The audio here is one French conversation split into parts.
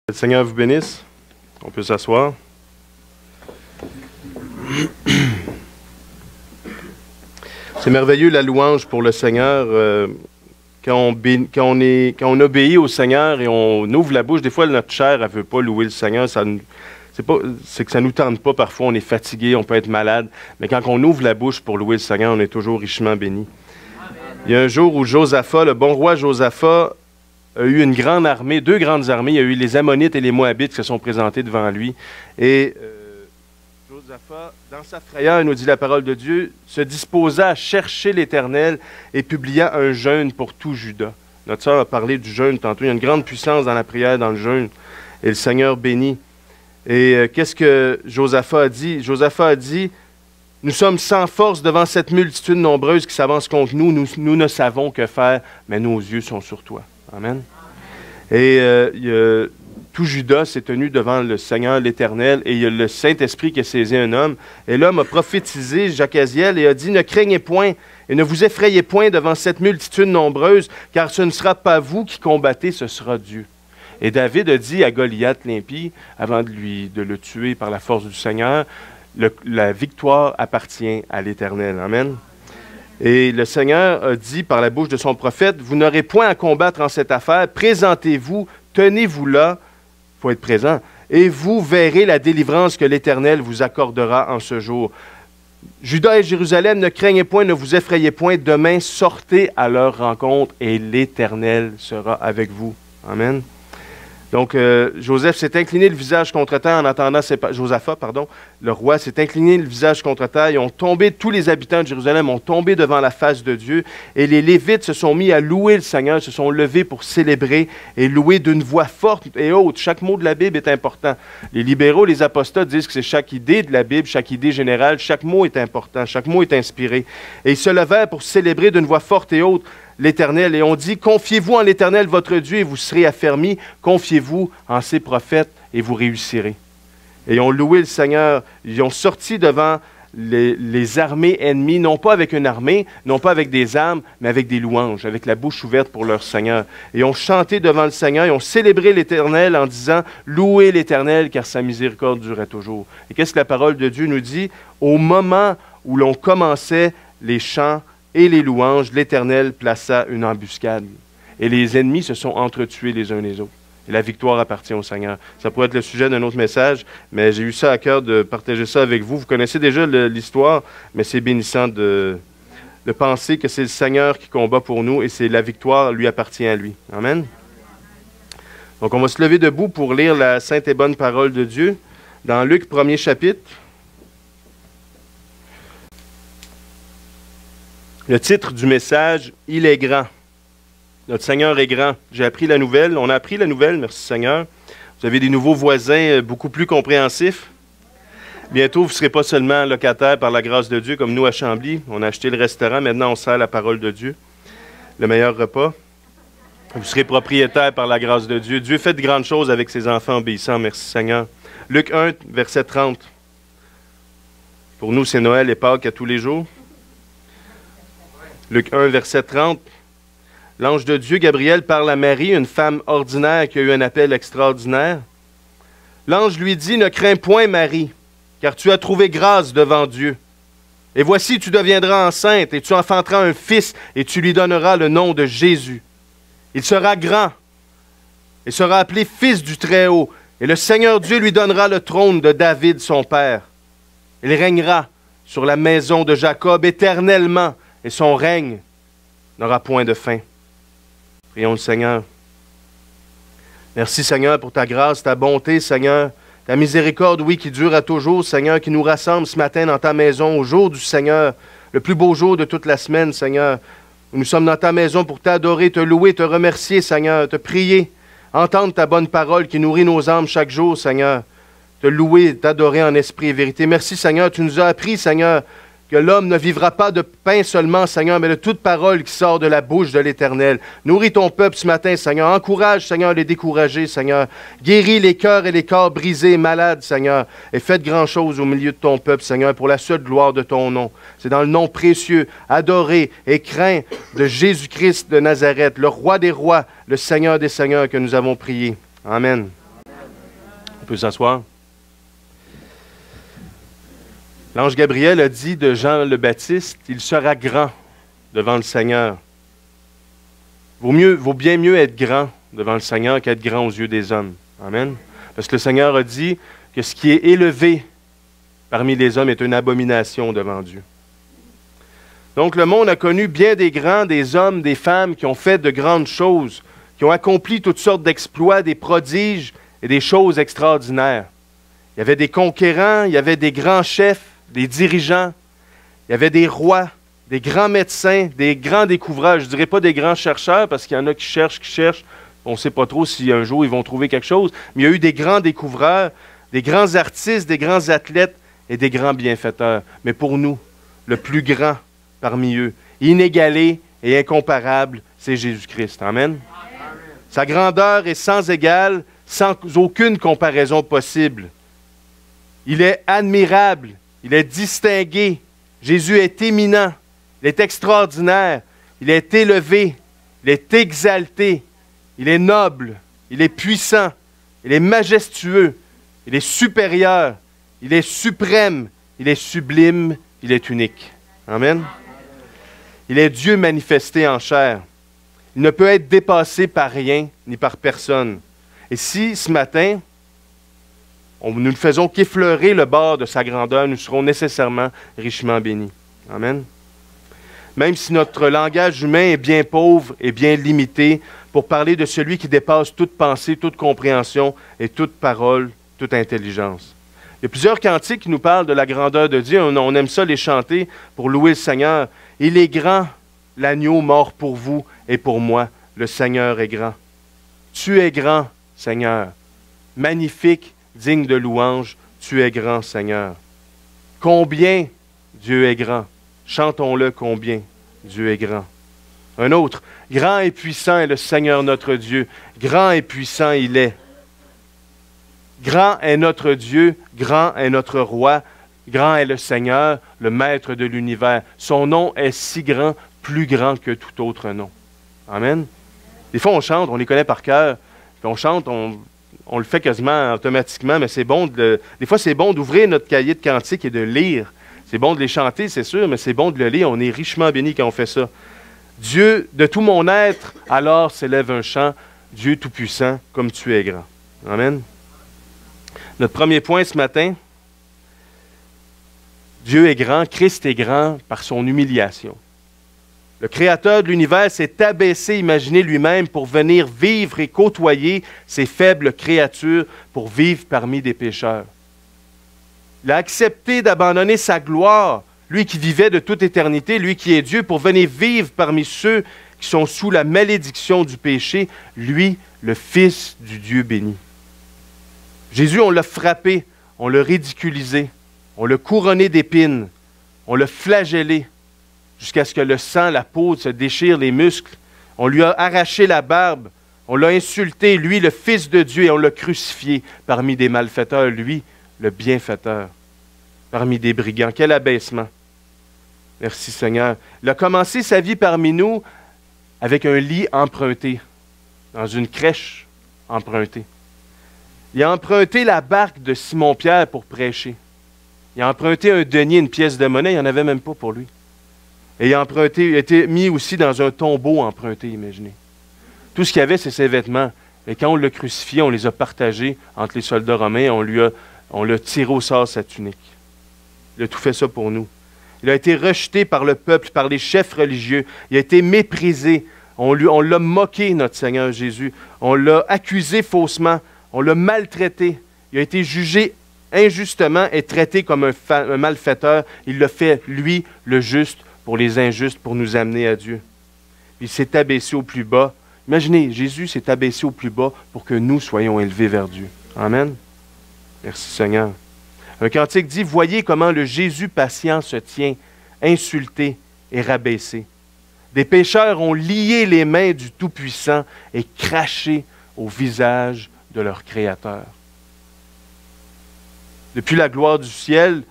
Que le Seigneur vous bénisse. On peut s'asseoir. C'est merveilleux la louange pour le Seigneur. Quand on obéit au Seigneur et on ouvre la bouche, des fois notre chair ne veut pas louer le Seigneur. C'est que ça ne nous tente pas. Parfois on est fatigué, on peut être malade. Mais quand on ouvre la bouche pour louer le Seigneur, on est toujours richement béni. Il y a un jour où Josaphat, le bon roi Josaphat, a eu une grande armée, deux grandes armées. Il y a eu les Ammonites et les Moabites qui se sont présentés devant lui. Et Josaphat, dans sa frayeur, nous dit la parole de Dieu, se disposa à chercher l'Éternel et publia un jeûne pour tout Juda. Notre sœur a parlé du jeûne tantôt. Il y a une grande puissance dans la prière, dans le jeûne. Et le Seigneur bénit. Et qu'est-ce que Josaphat a dit? Josaphat a dit, « Nous sommes sans force devant cette multitude nombreuse qui s'avance contre nous. Nous ne savons que faire, mais nos yeux sont sur toi. » Amen. Et tout Juda s'est tenu devant le Seigneur l'Éternel et il y a le Saint-Esprit qui a saisi un homme. Et l'homme a prophétisé, Jacaziel, et a dit, « Ne craignez point et ne vous effrayez point devant cette multitude nombreuse, car ce ne sera pas vous qui combattez, ce sera Dieu. » Et David a dit à Goliath l'impie, avant de le tuer par la force du Seigneur, la victoire appartient à l'Éternel. Amen. Et le Seigneur a dit par la bouche de son prophète, « Vous n'aurez point à combattre en cette affaire, présentez-vous, tenez-vous là, il faut être présent, et vous verrez la délivrance que l'Éternel vous accordera en ce jour. Juda et Jérusalem, ne craignez point, ne vous effrayez point, demain sortez à leur rencontre et l'Éternel sera avec vous. » Amen. Donc, Josaphat s'est incliné le visage contre terre en attendant Josaphat, le roi s'est incliné le visage contre terre. Ils ont tombé, tous les habitants de Jérusalem ont tombé devant la face de Dieu. Et les Lévites se sont mis à louer le Seigneur, se sont levés pour célébrer et louer d'une voix forte et haute. Chaque mot de la Bible est important. Les libéraux, les apostates disent que c'est chaque idée de la Bible, chaque idée générale, chaque mot est important, chaque mot est inspiré. Et ils se levèrent pour célébrer d'une voix forte et haute l'Éternel. Et on dit, confiez-vous en l'Éternel votre Dieu et vous serez affermis. Confiez-vous en ses prophètes et vous réussirez. Et ils ont loué le Seigneur. Ils ont sorti devant les armées ennemies, non pas avec une armée, non pas avec des armes, mais avec des louanges, avec la bouche ouverte pour leur Seigneur. Et ils ont chanté devant le Seigneur, ils ont célébré l'Éternel en disant, louez l'Éternel car sa miséricorde durait toujours. Et qu'est-ce que la parole de Dieu nous dit? Au moment où l'on commençait les chants et les louanges, l'Éternel plaça une embuscade. Et les ennemis se sont entretués les uns les autres. Et la victoire appartient au Seigneur. Ça pourrait être le sujet d'un autre message, mais j'ai eu ça à cœur de partager ça avec vous. Vous connaissez déjà l'histoire, mais c'est bénissant de penser que c'est le Seigneur qui combat pour nous et c'est la victoire lui appartient à lui. Amen. Donc on va se lever debout pour lire la sainte et bonne parole de Dieu dans Luc 1er chapitre. Le titre du message, « Il est grand ». Notre Seigneur est grand. J'ai appris la nouvelle. On a appris la nouvelle, merci Seigneur. Vous avez des nouveaux voisins beaucoup plus compréhensifs. Bientôt, vous ne serez pas seulement locataire par la grâce de Dieu, comme nous à Chambly. On a acheté le restaurant, maintenant on sert la parole de Dieu. Le meilleur repas. Vous serez propriétaire par la grâce de Dieu. Dieu fait de grandes choses avec ses enfants obéissants, merci Seigneur. Luc 1, verset 30. Pour nous, c'est Noël et Pâques à tous les jours. Luc 1, verset 30. L'ange de Dieu, Gabriel, parle à Marie, une femme ordinaire qui a eu un appel extraordinaire. L'ange lui dit, « Ne crains point, Marie, car tu as trouvé grâce devant Dieu. Et voici, tu deviendras enceinte, et tu enfanteras un fils, et tu lui donneras le nom de Jésus. Il sera grand, et sera appelé Fils du Très-Haut, et le Seigneur Dieu lui donnera le trône de David, son père. Il régnera sur la maison de Jacob éternellement, et son règne n'aura point de fin. » Prions le Seigneur. Merci Seigneur pour ta grâce, ta bonté Seigneur, ta miséricorde, oui, qui dure à toujours, Seigneur, qui nous rassemble ce matin dans ta maison, au jour du Seigneur, le plus beau jour de toute la semaine, Seigneur. Nous sommes dans ta maison pour t'adorer, te louer, te remercier, Seigneur, te prier, entendre ta bonne parole qui nourrit nos âmes chaque jour, Seigneur, te louer, t'adorer en esprit et vérité. Merci Seigneur, tu nous as appris, Seigneur, que l'homme ne vivra pas de pain seulement, Seigneur, mais de toute parole qui sort de la bouche de l'Éternel. Nourris ton peuple ce matin, Seigneur. Encourage, Seigneur, les découragés, Seigneur. Guéris les cœurs et les corps brisés et malades, Seigneur. Et faites grand chose au milieu de ton peuple, Seigneur, pour la seule gloire de ton nom. C'est dans le nom précieux, adoré et craint de Jésus-Christ de Nazareth, le roi des rois, le Seigneur des seigneurs, que nous avons prié. Amen. On peut s'asseoir. L'ange Gabriel a dit de Jean le Baptiste, « Il sera grand devant le Seigneur. » Vaut bien mieux être grand devant le Seigneur qu'être grand aux yeux des hommes. Amen. Parce que le Seigneur a dit que ce qui est élevé parmi les hommes est une abomination devant Dieu. Donc le monde a connu bien des grands, des hommes, des femmes qui ont fait de grandes choses, qui ont accompli toutes sortes d'exploits, des prodiges et des choses extraordinaires. Il y avait des conquérants, il y avait des grands chefs, des dirigeants, il y avait des rois, des grands médecins, des grands découvreurs. Je ne dirais pas des grands chercheurs, parce qu'il y en a qui cherchent. On ne sait pas trop si un jour ils vont trouver quelque chose. Mais il y a eu des grands découvreurs, des grands artistes, des grands athlètes et des grands bienfaiteurs. Mais pour nous, le plus grand parmi eux, inégalé et incomparable, c'est Jésus-Christ. Amen. Sa grandeur est sans égale, sans aucune comparaison possible. Il est admirable, il est distingué. Jésus est éminent, il est extraordinaire, il est élevé, il est exalté, il est noble, il est puissant, il est majestueux, il est supérieur, il est suprême, il est sublime, il est unique. Amen. Il est Dieu manifesté en chair. Il ne peut être dépassé par rien ni par personne. Et si ce matin, nous ne faisons qu'effleurer le bord de sa grandeur, nous serons nécessairement richement bénis. Amen. Même si notre langage humain est bien pauvre et bien limité pour parler de celui qui dépasse toute pensée, toute compréhension et toute parole, toute intelligence. Il y a plusieurs cantiques qui nous parlent de la grandeur de Dieu. On aime ça les chanter pour louer le Seigneur. Il est grand, l'agneau mort pour vous et pour moi. Le Seigneur est grand. Tu es grand, Seigneur. Magnifique, digne de louange, tu es grand, Seigneur. Combien Dieu est grand. Chantons-le combien Dieu est grand. Un autre, grand et puissant est le Seigneur notre Dieu. Grand et puissant il est. Grand est notre Dieu, grand est notre roi, grand est le Seigneur, le maître de l'univers. Son nom est si grand, plus grand que tout autre nom. Amen. Des fois, on chante, on les connaît par cœur, puis on chante, on le fait quasiment automatiquement, mais c'est bon, des fois, c'est bon d'ouvrir notre cahier de cantiques et de lire. C'est bon de les chanter, c'est sûr, mais c'est bon de le lire. On est richement bénis quand on fait ça. Dieu, de tout mon être, alors s'élève un chant, Dieu Tout-Puissant, comme tu es grand. Amen. Notre premier point ce matin, Dieu est grand, Christ est grand par son humiliation. Le Créateur de l'univers s'est abaissé, imaginé lui-même pour venir vivre et côtoyer ces faibles créatures pour vivre parmi des pécheurs. Il a accepté d'abandonner sa gloire, lui qui vivait de toute éternité, lui qui est Dieu, pour venir vivre parmi ceux qui sont sous la malédiction du péché, lui, le Fils du Dieu béni. Jésus, on l'a frappé, on l'a ridiculisé, on l'a couronné d'épines, on l'a flagellé jusqu'à ce que le sang, la peau se déchire les muscles. On lui a arraché la barbe, on l'a insulté, lui, le Fils de Dieu, et on l'a crucifié parmi des malfaiteurs, lui, le bienfaiteur, parmi des brigands. Quel abaissement! Merci Seigneur. Il a commencé sa vie parmi nous avec un lit emprunté, dans une crèche empruntée. Il a emprunté la barque de Simon-Pierre pour prêcher. Il a emprunté un denier, une pièce de monnaie, il n'y en avait même pas pour lui. Et il a été mis aussi dans un tombeau emprunté, imaginez. Tout ce qu'il y avait, c'est ses vêtements. Et quand on l'a crucifié, on les a partagés entre les soldats romains, on l'a tiré au sort sa tunique. Il a tout fait ça pour nous. Il a été rejeté par le peuple, par les chefs religieux. Il a été méprisé. On l'a moqué, notre Seigneur Jésus. On l'a accusé faussement. On l'a maltraité. Il a été jugé injustement et traité comme un malfaiteur. Il l'a fait, lui, le juste, pour les injustes, pour nous amener à Dieu. Il s'est abaissé au plus bas. Imaginez, Jésus s'est abaissé au plus bas pour que nous soyons élevés vers Dieu. Amen. Merci Seigneur. Un cantique dit, « Voyez comment le Jésus patient se tient, insulté et rabaissé. Des pécheurs ont lié les mains du Tout-Puissant et craché au visage de leur Créateur. » Depuis la gloire du ciel,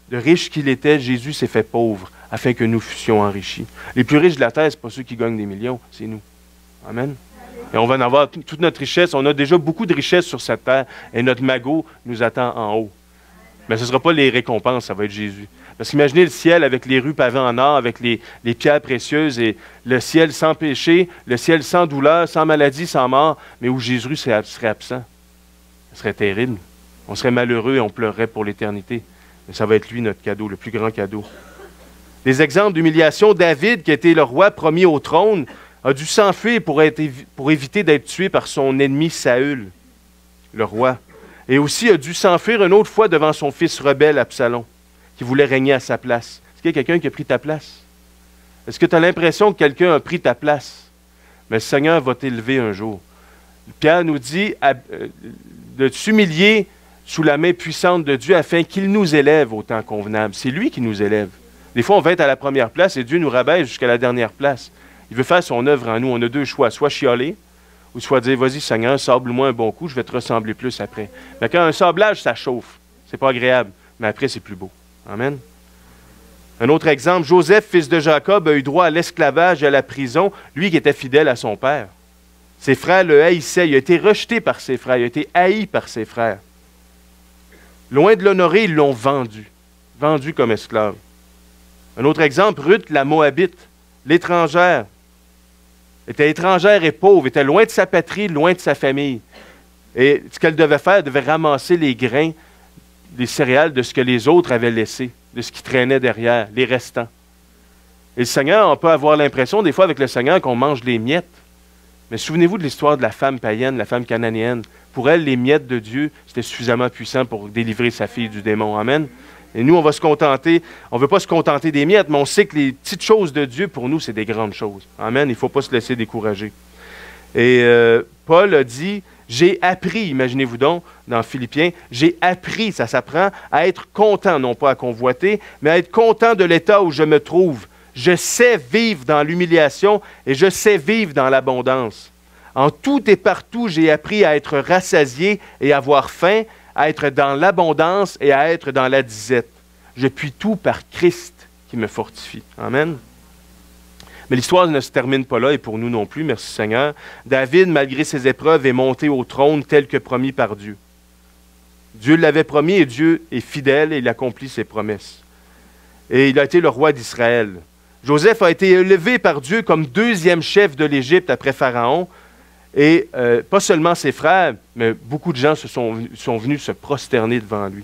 de riche qu'il était, Jésus s'est fait pauvre afin que nous fussions enrichis. Les plus riches de la terre, ce n'est pas ceux qui gagnent des millions, c'est nous. Amen. Et on va en avoir toute notre richesse. On a déjà beaucoup de richesses sur cette terre. Et notre magot nous attend en haut. Mais ce ne sera pas les récompenses, ça va être Jésus. Parce qu'imaginez le ciel avec les rues pavées en or, avec les pierres précieuses, et le ciel sans péché, le ciel sans douleur, sans maladie, sans mort, mais où Jésus serait absent. Ce serait terrible. On serait malheureux et on pleurerait pour l'éternité. Mais ça va être lui notre cadeau, le plus grand cadeau. Des exemples d'humiliation, David, qui était le roi promis au trône, a dû s'enfuir pour éviter d'être tué par son ennemi Saül, le roi. Et aussi a dû s'enfuir une autre fois devant son fils rebelle Absalom, qui voulait régner à sa place. Est-ce qu'il y a quelqu'un qui a pris ta place? Est-ce que tu as l'impression que quelqu'un a pris ta place? Mais le Seigneur va t'élever un jour. Pierre nous dit de s'humilier sous la main puissante de Dieu afin qu'il nous élève au temps convenable. C'est lui qui nous élève. Des fois, on va être à la première place et Dieu nous rabaisse jusqu'à la dernière place. Il veut faire son œuvre en nous. On a deux choix, soit chialer ou soit dire, vas-y Seigneur, sable-moi un bon coup, je vais te ressembler plus après. Mais quand un sablage, ça chauffe. C'est pas agréable, mais après, c'est plus beau. Amen. Un autre exemple, Joseph, fils de Jacob, a eu droit à l'esclavage et à la prison, lui qui était fidèle à son père. Ses frères le haïssaient, il a été rejeté par ses frères, il a été haï par ses frères. Loin de l'honorer, ils l'ont vendu comme esclave. Un autre exemple, Ruth, la Moabite, l'étrangère, était étrangère et pauvre, était loin de sa patrie, loin de sa famille. Et ce qu'elle devait faire, elle devait ramasser les grains, les céréales de ce que les autres avaient laissé, de ce qui traînait derrière, les restants. Et le Seigneur, on peut avoir l'impression, des fois avec le Seigneur, qu'on mange les miettes. Mais souvenez-vous de l'histoire de la femme païenne, la femme cananéenne. Pour elle, les miettes de Dieu, c'était suffisamment puissant pour délivrer sa fille du démon. Amen. Et nous, on va se contenter, on ne veut pas se contenter des miettes, mais on sait que les petites choses de Dieu, pour nous, c'est des grandes choses. Amen. Il ne faut pas se laisser décourager. Et Paul a dit, j'ai appris, imaginez-vous donc, dans Philippiens, j'ai appris, ça s'apprend, à être content, non pas à convoiter, mais à être content de l'état où je me trouve. Je sais vivre dans l'humiliation et je sais vivre dans l'abondance. En tout et partout, j'ai appris à être rassasié et à avoir faim, à être dans l'abondance et à être dans la disette. Je puis tout par Christ qui me fortifie. Amen. Mais l'histoire ne se termine pas là, et pour nous non plus, merci Seigneur. David, malgré ses épreuves, est monté au trône tel que promis par Dieu. Dieu l'avait promis et Dieu est fidèle et il accomplit ses promesses. Et il a été le roi d'Israël. Joseph a été élevé par Dieu comme deuxième chef de l'Égypte après Pharaon. Et pas seulement ses frères, mais beaucoup de gens sont venus se prosterner devant lui,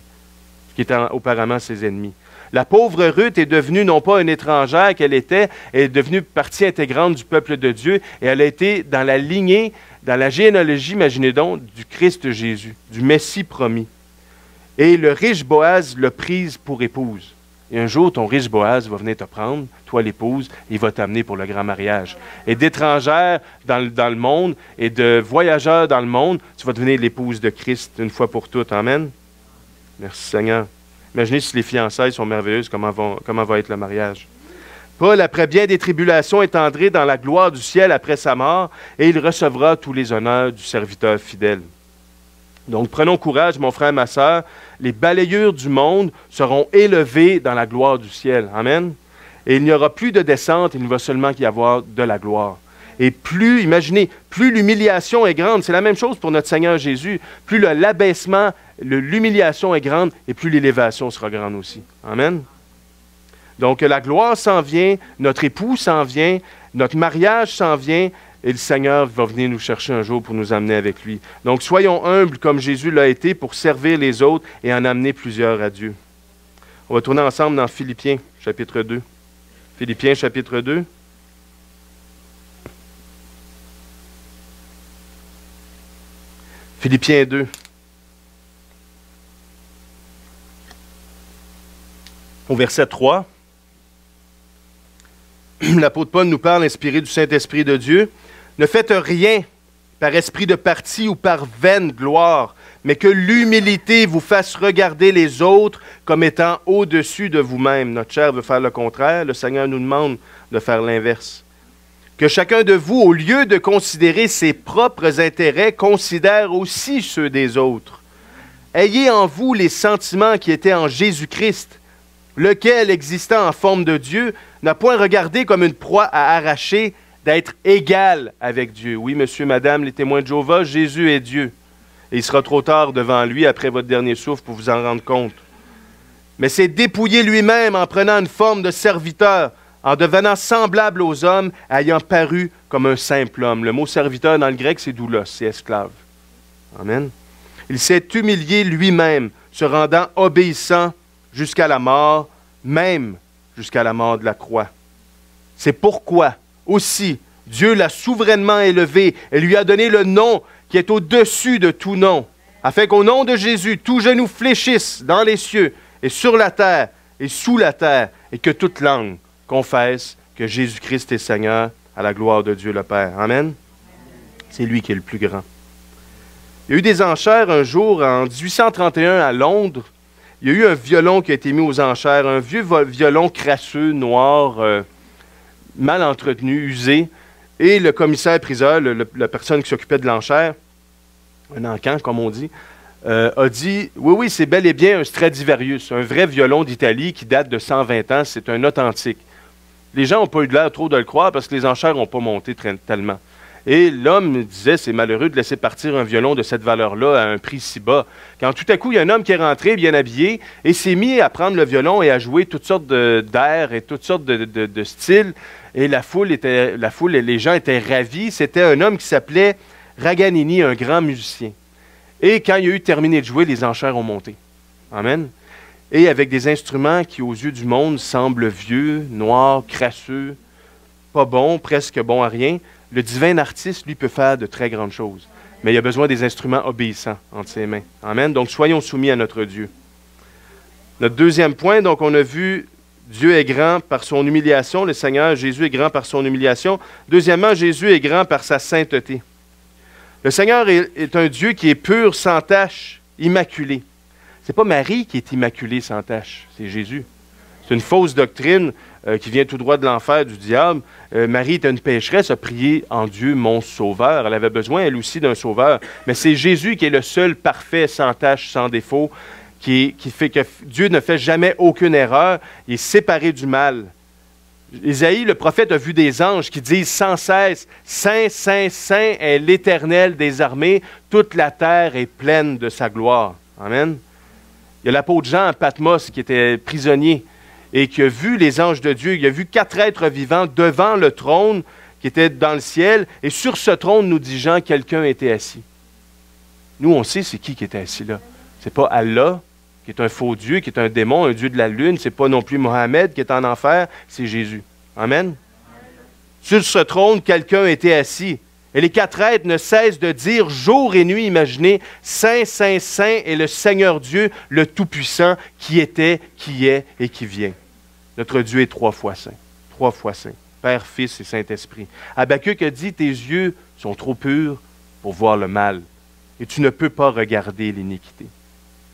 qui étaient auparavant ses ennemis. La pauvre Ruth est devenue non pas une étrangère qu'elle était, elle est devenue partie intégrante du peuple de Dieu et elle a été dans la lignée, dans la généalogie, imaginez donc, du Christ Jésus, du Messie promis. Et le riche Boaz l'a prise pour épouse. Et un jour, ton riche Boaz va venir te prendre, toi l'épouse, et il va t'amener pour le grand mariage. Et d'étrangère dans le monde et de voyageur dans le monde, tu vas devenir l'épouse de Christ une fois pour toutes. Amen. Merci Seigneur. Imaginez si les fiançailles sont merveilleuses, comment va être le mariage. Paul, après bien des tribulations, est entré dans la gloire du ciel après sa mort, et il recevra tous les honneurs du serviteur fidèle. Donc, prenons courage, mon frère, ma sœur. Les balayures du monde seront élevées dans la gloire du ciel. Amen. Et il n'y aura plus de descente, il ne va seulement qu'y avoir de la gloire. Et plus, imaginez, plus l'humiliation est grande, c'est la même chose pour notre Seigneur Jésus, plus l'abaissement, l'humiliation est grande, et plus l'élévation sera grande aussi. Amen. Donc, la gloire s'en vient, notre époux s'en vient, notre mariage s'en vient, et le Seigneur va venir nous chercher un jour pour nous amener avec lui. Donc, soyons humbles comme Jésus l'a été pour servir les autres et en amener plusieurs à Dieu. On va tourner ensemble dans Philippiens, chapitre 2. Philippiens, chapitre 2. Philippiens 2. Au verset 3. L'apôtre Paul nous parle, inspiré du Saint-Esprit de Dieu. Ne faites rien par esprit de parti ou par vaine gloire, mais que l'humilité vous fasse regarder les autres comme étant au-dessus de vous-même. Notre chair veut faire le contraire. Le Seigneur nous demande de faire l'inverse. Que chacun de vous, au lieu de considérer ses propres intérêts, considère aussi ceux des autres. Ayez en vous les sentiments qui étaient en Jésus-Christ, lequel, existant en forme de Dieu, n'a point regardé comme une proie à arracher, d'être égal avec Dieu. Oui, monsieur, madame, les témoins de Jéhovah, Jésus est Dieu. Et il sera trop tard devant lui après votre dernier souffle pour vous en rendre compte. Mais c'est dépouiller lui-même en prenant une forme de serviteur, en devenant semblable aux hommes, ayant paru comme un simple homme. Le mot serviteur dans le grec, c'est doulos, c'est esclave. Amen. Il s'est humilié lui-même, se rendant obéissant jusqu'à la mort, même jusqu'à la mort de la croix. C'est pourquoi, aussi, Dieu l'a souverainement élevé et lui a donné le nom qui est au-dessus de tout nom, afin qu'au nom de Jésus, tout genou fléchisse dans les cieux et sur la terre et sous la terre, et que toute langue confesse que Jésus-Christ est Seigneur à la gloire de Dieu le Père. Amen. C'est lui qui est le plus grand. Il y a eu des enchères un jour, en 1831 à Londres. Il y a eu un violon qui a été mis aux enchères, un vieux violon crasseux, noir, mal entretenu, usé. Et le commissaire-priseur, la personne qui s'occupait de l'enchère, un encan comme on dit, a dit « Oui, c'est bel et bien un Stradivarius, un vrai violon d'Italie qui date de 120 ans, c'est un authentique. » Les gens n'ont pas eu de l'air trop de le croire parce que les enchères n'ont pas monté tellement. Et l'homme disait, c'est malheureux de laisser partir un violon de cette valeur-là à un prix si bas. Quand tout à coup, il y a un homme qui est rentré, bien habillé, et s'est mis à prendre le violon et à jouer toutes sortes d'airs et toutes sortes de styles. Et la foule et les gens étaient ravis. C'était un homme qui s'appelait Raganini, un grand musicien. Et quand il a eu terminé de jouer, les enchères ont monté. Amen. Et avec des instruments qui, aux yeux du monde, semblent vieux, noirs, crasseux, pas bons, presque bons à rien, le divin artiste, lui, peut faire de très grandes choses. Mais il a besoin des instruments obéissants entre ses mains. Amen. Donc, soyons soumis à notre Dieu. Notre deuxième point, donc, on a vu Dieu est grand par son humiliation. Le Seigneur Jésus est grand par son humiliation. Deuxièmement, Jésus est grand par sa sainteté. Le Seigneur est un Dieu qui est pur, sans tache, immaculé. Ce n'est pas Marie qui est immaculée, sans tache, c'est Jésus. C'est une fausse doctrine qui vient tout droit de l'enfer du diable. Marie était une pécheresse, a prié en Dieu, mon sauveur. Elle avait besoin, elle aussi, d'un sauveur. Mais c'est Jésus qui est le seul parfait, sans tache, sans défaut, qui fait que Dieu ne fait jamais aucune erreur. Il est séparé du mal. Isaïe, le prophète, a vu des anges qui disent sans cesse, « Saint, Saint, Saint est l'Éternel des armées, toute la terre est pleine de sa gloire. » Amen. Il y a l'apôtre Jean à Patmos qui était prisonnier et qui a vu les anges de Dieu. Il a vu 4 êtres vivants devant le trône qui était dans le ciel. Et sur ce trône, nous dit Jean, quelqu'un était assis. Nous, on sait c'est qui était assis là. Ce n'est pas Allah, qui est un faux Dieu, qui est un démon, un Dieu de la lune. Ce n'est pas non plus Mohamed qui est en enfer, c'est Jésus. Amen. Sur ce trône, quelqu'un était assis. Et les 4 êtres ne cessent de dire jour et nuit, imaginez, Saint, Saint, Saint est le Seigneur Dieu, le Tout-Puissant, qui était, qui est et qui vient. Notre Dieu est 3 fois saint. 3 fois saint. Père, Fils et Saint-Esprit. Habakkuk a dit, tes yeux sont trop purs pour voir le mal, et tu ne peux pas regarder l'iniquité.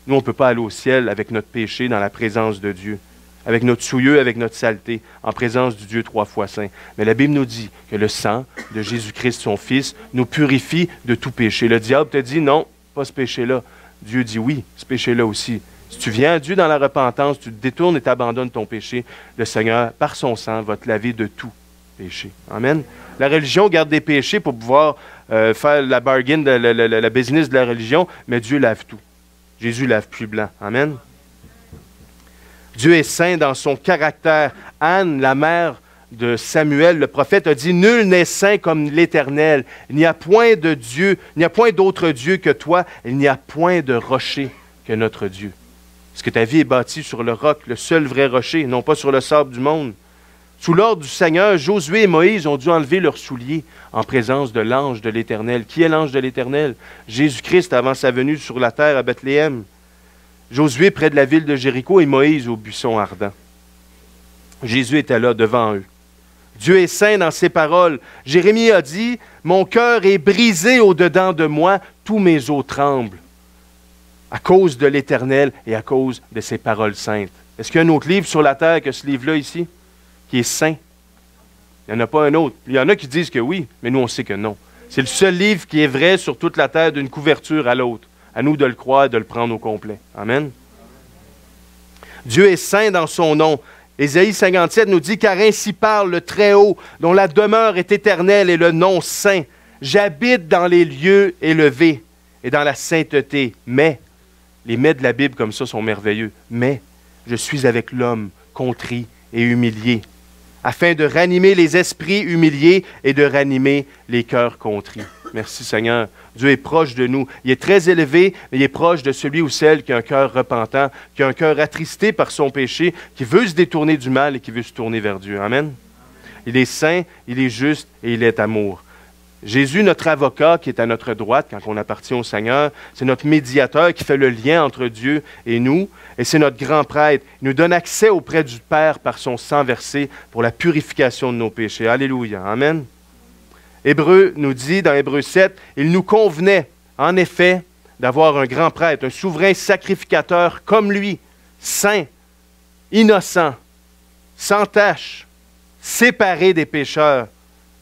Nous, on ne peut pas aller au ciel avec notre péché dans la présence de Dieu, avec notre souillure, avec notre saleté, en présence du Dieu 3 fois saint. Mais la Bible nous dit que le sang de Jésus-Christ, son Fils, nous purifie de tout péché. Le diable te dit non, pas ce péché-là. Dieu dit oui, ce péché-là aussi. Si tu viens à Dieu dans la repentance, tu te détournes et t'abandonnes ton péché, le Seigneur, par son sang, va te laver de tout péché. Amen. La religion garde des péchés pour pouvoir faire la bargain, la business de la religion, mais Dieu lave tout. Jésus lave plus blanc. Amen. Dieu est saint dans son caractère. Anne, la mère de Samuel, le prophète, a dit « Nul n'est saint comme l'Éternel. Il n'y a point de Dieu, il n'y a point d'autre Dieu que toi. Il n'y a point de rocher que notre Dieu. » Est-ce que ta vie est bâtie sur le roc, le seul vrai rocher, non pas sur le sable du monde? Sous l'ordre du Seigneur, Josué et Moïse ont dû enlever leurs souliers en présence de l'ange de l'Éternel. Qui est l'ange de l'Éternel? Jésus-Christ avant sa venue sur la terre à Bethléem. Josué près de la ville de Jéricho et Moïse au buisson ardent. Jésus était là devant eux. Dieu est saint dans ses paroles. Jérémie a dit, « Mon cœur est brisé au-dedans de moi, tous mes os tremblent. » À cause de l'Éternel et à cause de ses paroles saintes. Est-ce qu'il y a un autre livre sur la terre que ce livre-là ici, qui est saint? Il n'y en a pas un autre. Il y en a qui disent que oui, mais nous on sait que non. C'est le seul livre qui est vrai sur toute la terre d'une couverture à l'autre. À nous de le croire et de le prendre au complet. Amen. Dieu est saint dans son nom. Ésaïe 57 nous dit « Car ainsi parle le Très-Haut, dont la demeure est éternelle et le nom saint. J'habite dans les lieux élevés et dans la sainteté. Mais, les mais de la Bible comme ça sont merveilleux. Mais, je suis avec l'homme contrit et humilié, afin de ranimer les esprits humiliés et de ranimer les cœurs contrits. » Merci Seigneur. Dieu est proche de nous. Il est très élevé, mais il est proche de celui ou celle qui a un cœur repentant, qui a un cœur attristé par son péché, qui veut se détourner du mal et qui veut se tourner vers Dieu. Amen. Il est saint, il est juste et il est amour. Jésus, notre avocat qui est à notre droite quand on appartient au Seigneur, c'est notre médiateur qui fait le lien entre Dieu et nous, et c'est notre grand prêtre. Il nous donne accès auprès du Père par son sang versé pour la purification de nos péchés. Alléluia. Amen. Hébreu nous dit, dans Hébreu 7, « Il nous convenait, en effet, d'avoir un grand prêtre, un souverain sacrificateur comme lui, saint, innocent, sans tache, séparé des pécheurs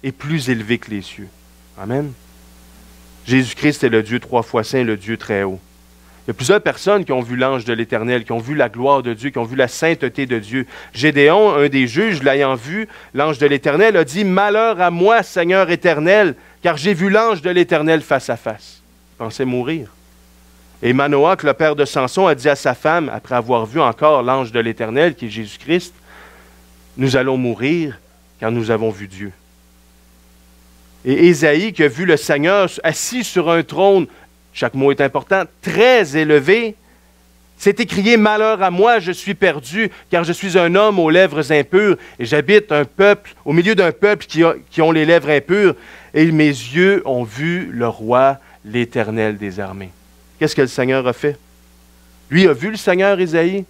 et plus élevé que les cieux. » Amen. Jésus-Christ est le Dieu 3 fois saint, le Dieu très haut. Il y a plusieurs personnes qui ont vu l'ange de l'Éternel, qui ont vu la gloire de Dieu, qui ont vu la sainteté de Dieu. Gédéon, un des juges, l'ayant vu, l'ange de l'Éternel a dit « Malheur à moi, Seigneur éternel, car j'ai vu l'ange de l'Éternel face à face. » Il pensait mourir. Et Manoach, le père de Samson, a dit à sa femme, après avoir vu encore l'ange de l'Éternel, qui est Jésus-Christ, « Nous allons mourir, car nous avons vu Dieu. » Et Ésaïe, qui a vu le Seigneur assis sur un trône, chaque mot est important, très élevé, s'est écrié « Malheur à moi, je suis perdu, car je suis un homme aux lèvres impures, et j'habite au milieu d'un peuple qui ont les lèvres impures, et mes yeux ont vu le roi, l'Éternel des armées. » Qu'est-ce que le Seigneur a fait? Lui a vu le Seigneur, Ésaïe.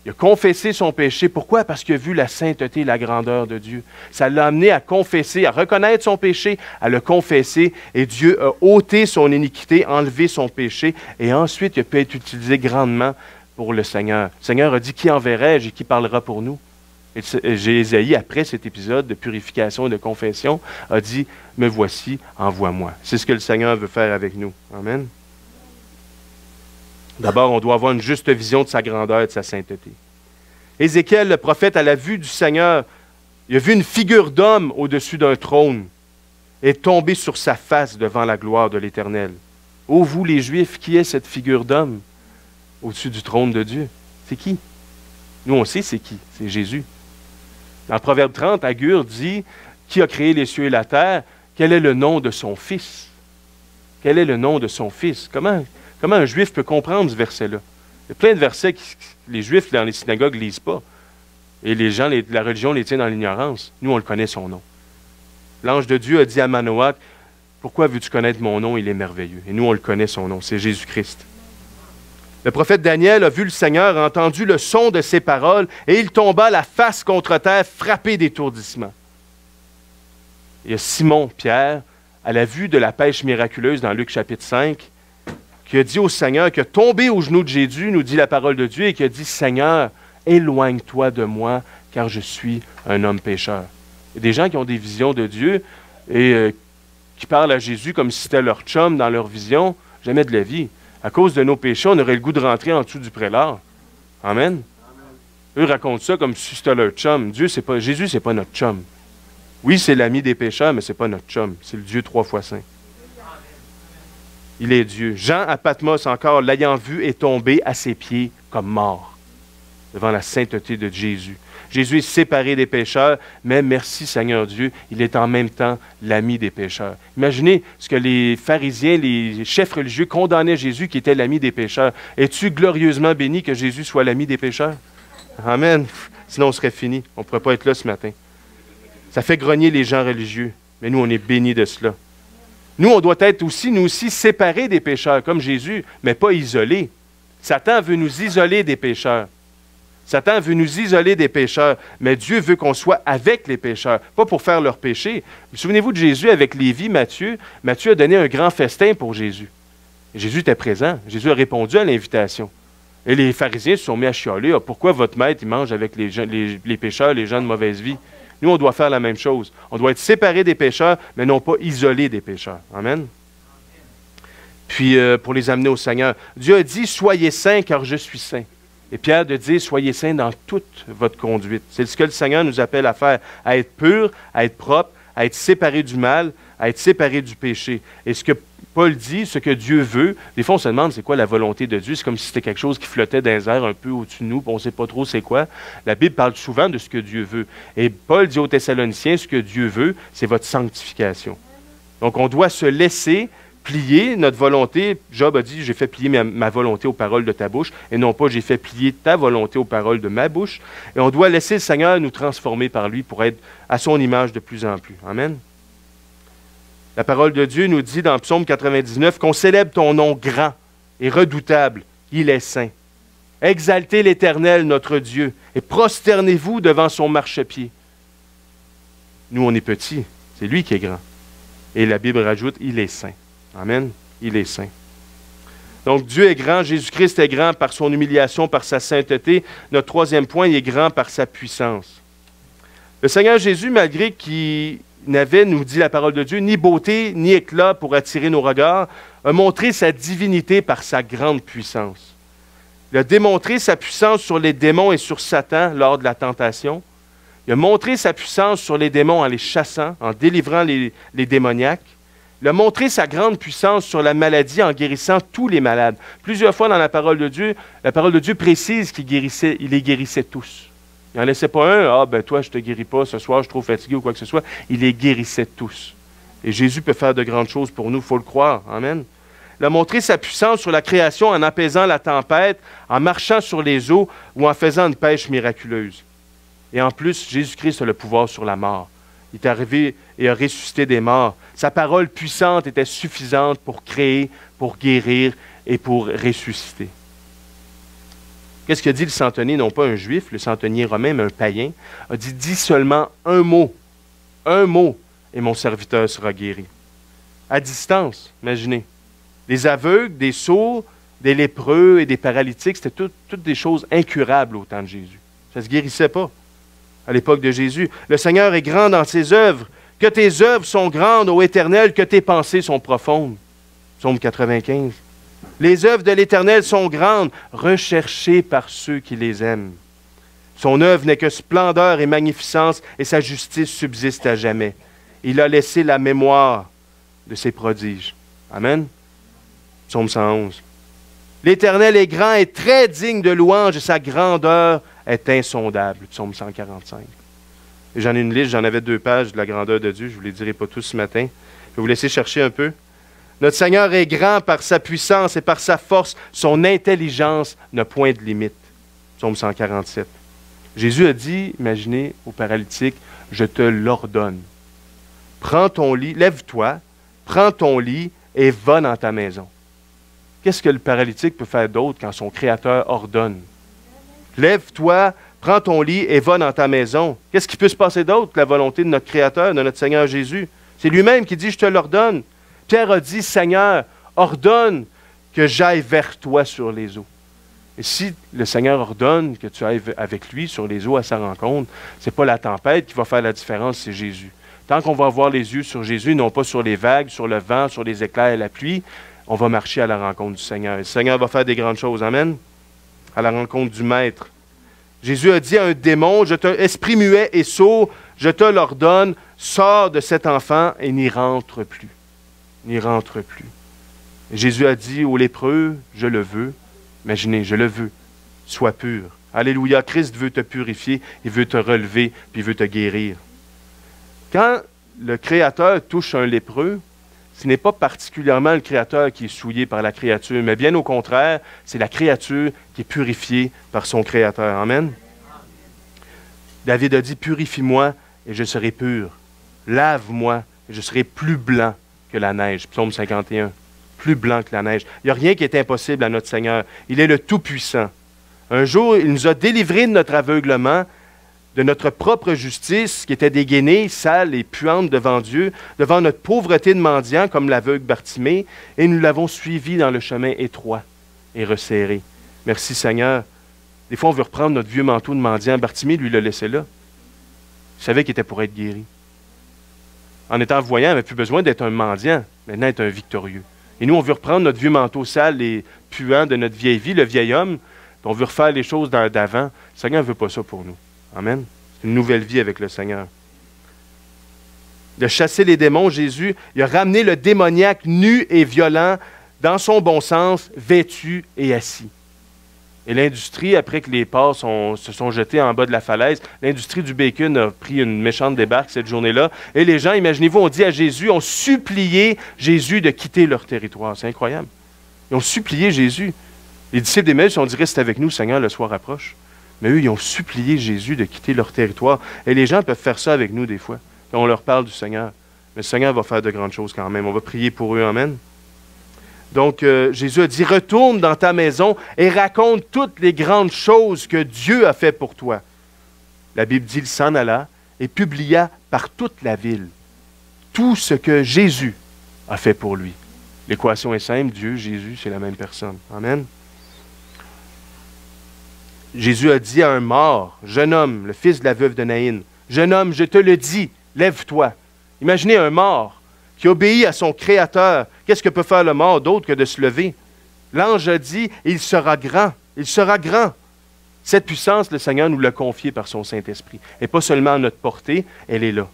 Il a confessé son péché. Pourquoi? Parce qu'il a vu la sainteté et la grandeur de Dieu. Ça l'a amené à confesser, à reconnaître son péché, à le confesser. Et Dieu a ôté son iniquité, enlevé son péché. Et ensuite, il a pu être utilisé grandement pour le Seigneur. Le Seigneur a dit, qui enverrai-je et qui parlera pour nous? Et Ésaïe, après cet épisode de purification et de confession, a dit, me voici, envoie-moi. C'est ce que le Seigneur veut faire avec nous. Amen. D'abord, on doit avoir une juste vision de sa grandeur et de sa sainteté. Ézéchiel, le prophète, à la vue du Seigneur, il a vu une figure d'homme au-dessus d'un trône et tombé sur sa face devant la gloire de l'Éternel. Ô vous les Juifs, qui est cette figure d'homme au-dessus du trône de Dieu? C'est qui? Nous, on sait c'est qui. C'est Jésus. Dans le Proverbe 30, Agur dit, qui a créé les cieux et la terre? Quel est le nom de son Fils? Quel est le nom de son Fils? Comment un Juif peut comprendre ce verset-là? Il y a plein de versets que les Juifs dans les synagogues ne lisent pas. Et les gens de la religion les tient dans l'ignorance. Nous, on le connaît son nom. L'ange de Dieu a dit à Manoach, « Pourquoi veux-tu connaître mon nom? Il est merveilleux. » Et nous, on le connaît son nom. C'est Jésus-Christ. Le prophète Daniel a vu le Seigneur, a entendu le son de ses paroles, et il tomba la face contre terre, frappé d'étourdissement. Il y a Simon Pierre, à la vue de la pêche miraculeuse dans Luc chapitre 5, qui a dit au Seigneur, qui a tombé aux genoux de Jésus, nous dit la parole de Dieu, et qui a dit, « Seigneur, éloigne-toi de moi, car je suis un homme pécheur. » Il y a des gens qui ont des visions de Dieu et qui parlent à Jésus comme si c'était leur chum dans leur vision. Jamais de la vie. À cause de nos péchés, on aurait le goût de rentrer en dessous du prélat. Amen. Eux racontent ça comme si c'était leur chum. Jésus, c'est pas notre chum. Oui, c'est l'ami des pécheurs, mais c'est pas notre chum. C'est le Dieu 3 fois saint. Il est Dieu. Jean à Patmos, encore, l'ayant vu, est tombé à ses pieds comme mort devant la sainteté de Jésus. Jésus est séparé des pécheurs, mais merci Seigneur Dieu, il est en même temps l'ami des pécheurs. Imaginez ce que les pharisiens, les chefs religieux condamnaient Jésus qui était l'ami des pécheurs. Es-tu glorieusement béni que Jésus soit l'ami des pécheurs? Amen. Sinon on serait fini. On ne pourrait pas être là ce matin. Ça fait grogner les gens religieux, mais nous on est bénis de cela. Nous, on doit être aussi, nous aussi, séparés des pécheurs, comme Jésus, mais pas isolés. Satan veut nous isoler des pécheurs. Satan veut nous isoler des pécheurs, mais Dieu veut qu'on soit avec les pécheurs, pas pour faire leurs péchés. Souvenez-vous de Jésus avec Lévi, Matthieu. Matthieu a donné un grand festin pour Jésus. Et Jésus était présent. Jésus a répondu à l'invitation. Et les pharisiens se sont mis à chialer. Ah, pourquoi votre maître il mange avec les pécheurs, les gens de mauvaise vie? Nous, on doit faire la même chose. On doit être séparés des pécheurs, mais non pas isolés des pécheurs. Amen. Puis, pour les amener au Seigneur, Dieu a dit, « Soyez saints, car je suis saint. » Et Pierre de dire, soyez saints dans toute votre conduite. C'est ce que le Seigneur nous appelle à faire, à être pur, à être propre, à être séparé du mal, à être séparé du péché. Et ce que Paul dit, ce que Dieu veut, des fois on se demande c'est quoi la volonté de Dieu, c'est comme si c'était quelque chose qui flottait dans les airs un peu au-dessus de nous, puis on ne sait pas trop c'est quoi. La Bible parle souvent de ce que Dieu veut. Et Paul dit aux Thessaloniciens, ce que Dieu veut, c'est votre sanctification. Donc on doit se laisser plier notre volonté. Job a dit, j'ai fait plier ma volonté aux paroles de ta bouche, et non pas j'ai fait plier ta volonté aux paroles de ma bouche. Et on doit laisser le Seigneur nous transformer par lui pour être à son image de plus en plus. Amen. La parole de Dieu nous dit dans Psaume 99 qu'on célèbre ton nom grand et redoutable. Il est saint. Exaltez l'Éternel, notre Dieu, et prosternez-vous devant son marchepied. Nous, on est petits. C'est lui qui est grand. Et la Bible rajoute, il est saint. Amen. Il est saint. Donc, Dieu est grand, Jésus-Christ est grand par son humiliation, par sa sainteté. Notre troisième point, il est grand par sa puissance. Le Seigneur Jésus, malgré qu'il n'avait, nous dit la parole de Dieu, ni beauté, ni éclat pour attirer nos regards, a montré sa divinité par sa grande puissance. Il a démontré sa puissance sur les démons et sur Satan lors de la tentation. Il a montré sa puissance sur les démons en les chassant, en délivrant les démoniaques. Il a montré sa grande puissance sur la maladie en guérissant tous les malades. Plusieurs fois dans la parole de Dieu précise qu'il les guérissait tous. Il n'en laissait pas un, « Ah, ben toi, je ne te guéris pas, ce soir, je suis trop fatigué » ou quoi que ce soit. Il les guérissait tous. Et Jésus peut faire de grandes choses pour nous, il faut le croire. Amen. Il a montré sa puissance sur la création en apaisant la tempête, en marchant sur les eaux ou en faisant une pêche miraculeuse. Et en plus, Jésus-Christ a le pouvoir sur la mort. Il est arrivé et a ressuscité des morts. Sa parole puissante était suffisante pour créer, pour guérir et pour ressusciter. Qu'est-ce que dit le centenier? Non pas un juif, le centenier romain, mais un païen. A dit, dis seulement un mot, et mon serviteur sera guéri. À distance, imaginez. Des aveugles, des sourds, des lépreux et des paralytiques, c'était toutes des choses incurables au temps de Jésus. Ça ne se guérissait pas à l'époque de Jésus. Le Seigneur est grand dans ses œuvres. Que tes œuvres sont grandes, ô Éternel, que tes pensées sont profondes. Psaume 95. Les œuvres de l'Éternel sont grandes, recherchées par ceux qui les aiment. Son œuvre n'est que splendeur et magnificence, et sa justice subsiste à jamais. Il a laissé la mémoire de ses prodiges. Amen. Psaume 111. L'Éternel est grand et très digne de louange, et sa grandeur est insondable. Psaume 145. Et j'en ai une liste, j'en avais 2 pages de la grandeur de Dieu. Je ne vous les dirai pas tous ce matin. Je vais vous laisser chercher un peu. Notre Seigneur est grand par sa puissance et par sa force. Son intelligence n'a point de limite. Psaume 147. Jésus a dit, imaginez, au paralytique, « Je te l'ordonne. Prends ton lit, lève-toi, prends ton lit et va dans ta maison. » Qu'est-ce que le paralytique peut faire d'autre quand son Créateur ordonne? Lève-toi, prends ton lit et va dans ta maison. Qu'est-ce qui peut se passer d'autre que la volonté de notre Créateur, de notre Seigneur Jésus? C'est lui-même qui dit, « Je te l'ordonne. » Pierre a dit, « Seigneur, ordonne que j'aille vers toi sur les eaux. » Et si le Seigneur ordonne que tu ailles avec lui sur les eaux à sa rencontre, ce n'est pas la tempête qui va faire la différence, c'est Jésus. Tant qu'on va avoir les yeux sur Jésus, non pas sur les vagues, sur le vent, sur les éclairs et la pluie, on va marcher à la rencontre du Seigneur. Et le Seigneur va faire des grandes choses. Amen. À la rencontre du Maître. Jésus a dit à un démon, esprit muet et sourd, je te l'ordonne, sors de cet enfant et n'y rentre plus. N'y rentre plus. Et Jésus a dit aux lépreux, je le veux. Imaginez, je le veux. Sois pur. Alléluia, Christ veut te purifier, il veut te relever, puis il veut te guérir. Quand le Créateur touche un lépreux, ce n'est pas particulièrement le Créateur qui est souillé par la créature, mais bien au contraire, c'est la créature qui est purifiée par son Créateur. Amen. David a dit, purifie-moi et je serai pur. Lave-moi et je serai plus blanc que la neige. Psaume 51. Plus blanc que la neige. Il n'y a rien qui est impossible à notre Seigneur. Il est le Tout-Puissant. Un jour, il nous a délivrés de notre aveuglement, de notre propre justice, qui était dégainée, sale et puante devant Dieu, devant notre pauvreté de mendiant, comme l'aveugle Bartimée, et nous l'avons suivi dans le chemin étroit et resserré. Merci Seigneur. Des fois, on veut reprendre notre vieux manteau de mendiant. Bartimée, lui, l'a laissé là. Il savait qu'il était pour être guéri. En étant voyant, il n'avait plus besoin d'être un mendiant, maintenant être un victorieux. Et nous, on veut reprendre notre vieux manteau sale et puant de notre vieille vie, le vieil homme, puis on veut refaire les choses d'avant. Le Seigneur ne veut pas ça pour nous. Amen. C'est une nouvelle vie avec le Seigneur. Il a chassé les démons, Jésus. Il a ramené le démoniaque nu et violent dans son bon sens, vêtu et assis. Et l'industrie, après que les porcs se sont jetés en bas de la falaise, l'industrie du bacon a pris une méchante débarque cette journée-là. Et les gens, imaginez-vous, ont dit à Jésus, ont supplié Jésus de quitter leur territoire. C'est incroyable. Ils ont supplié Jésus. Les disciples d'Emmaüs, on dirait, c'est avec nous, Seigneur, le soir approche. Mais eux, ils ont supplié Jésus de quitter leur territoire. Et les gens peuvent faire ça avec nous des fois, quand on leur parle du Seigneur. Mais le Seigneur va faire de grandes choses quand même. On va prier pour eux. Amen. Donc, Jésus a dit, retourne dans ta maison et raconte toutes les grandes choses que Dieu a fait pour toi. La Bible dit, il s'en alla et publia par toute la ville tout ce que Jésus a fait pour lui. L'équation est simple, Dieu, Jésus, c'est la même personne. Amen. Jésus a dit à un mort, jeune homme, le fils de la veuve de Naïn, jeune homme, je te le dis, lève-toi. Imaginez un mort qui obéit à son Créateur. Qu'est-ce que peut faire le mort d'autre que de se lever? L'ange a dit, il sera grand, il sera grand. Cette puissance, le Seigneur nous l'a confiée par son Saint-Esprit. Et pas seulement à notre portée, elle est là.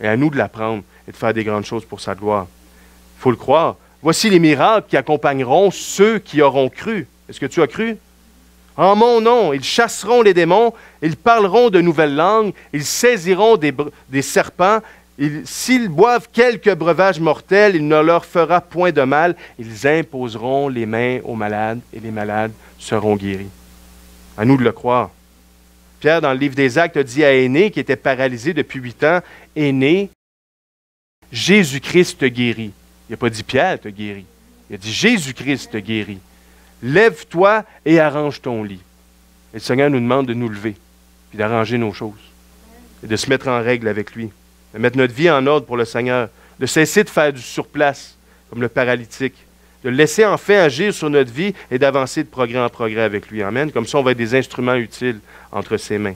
Et à nous de la prendre et de faire des grandes choses pour sa gloire. Il faut le croire. Voici les miracles qui accompagneront ceux qui auront cru. Est-ce que tu as cru? En mon nom, ils chasseront les démons, ils parleront de nouvelles langues, ils saisiront des serpents. S'ils boivent quelques breuvages mortels, il ne leur fera point de mal. Ils imposeront les mains aux malades et les malades seront guéris. À nous de le croire. Pierre, dans le livre des Actes, a dit à Énée, qui était paralysé depuis 8 ans, Énée, Jésus-Christ te guérit. Il n'a pas dit Pierre te guérit. Il a dit Jésus-Christ te guérit. Lève-toi et arrange ton lit. Et le Seigneur nous demande de nous lever, puis d'arranger nos choses, et de se mettre en règle avec lui, de mettre notre vie en ordre pour le Seigneur, de cesser de faire du surplace, comme le paralytique, de le laisser enfin agir sur notre vie et d'avancer de progrès en progrès avec lui. Amen. Comme ça, on va être des instruments utiles entre ses mains.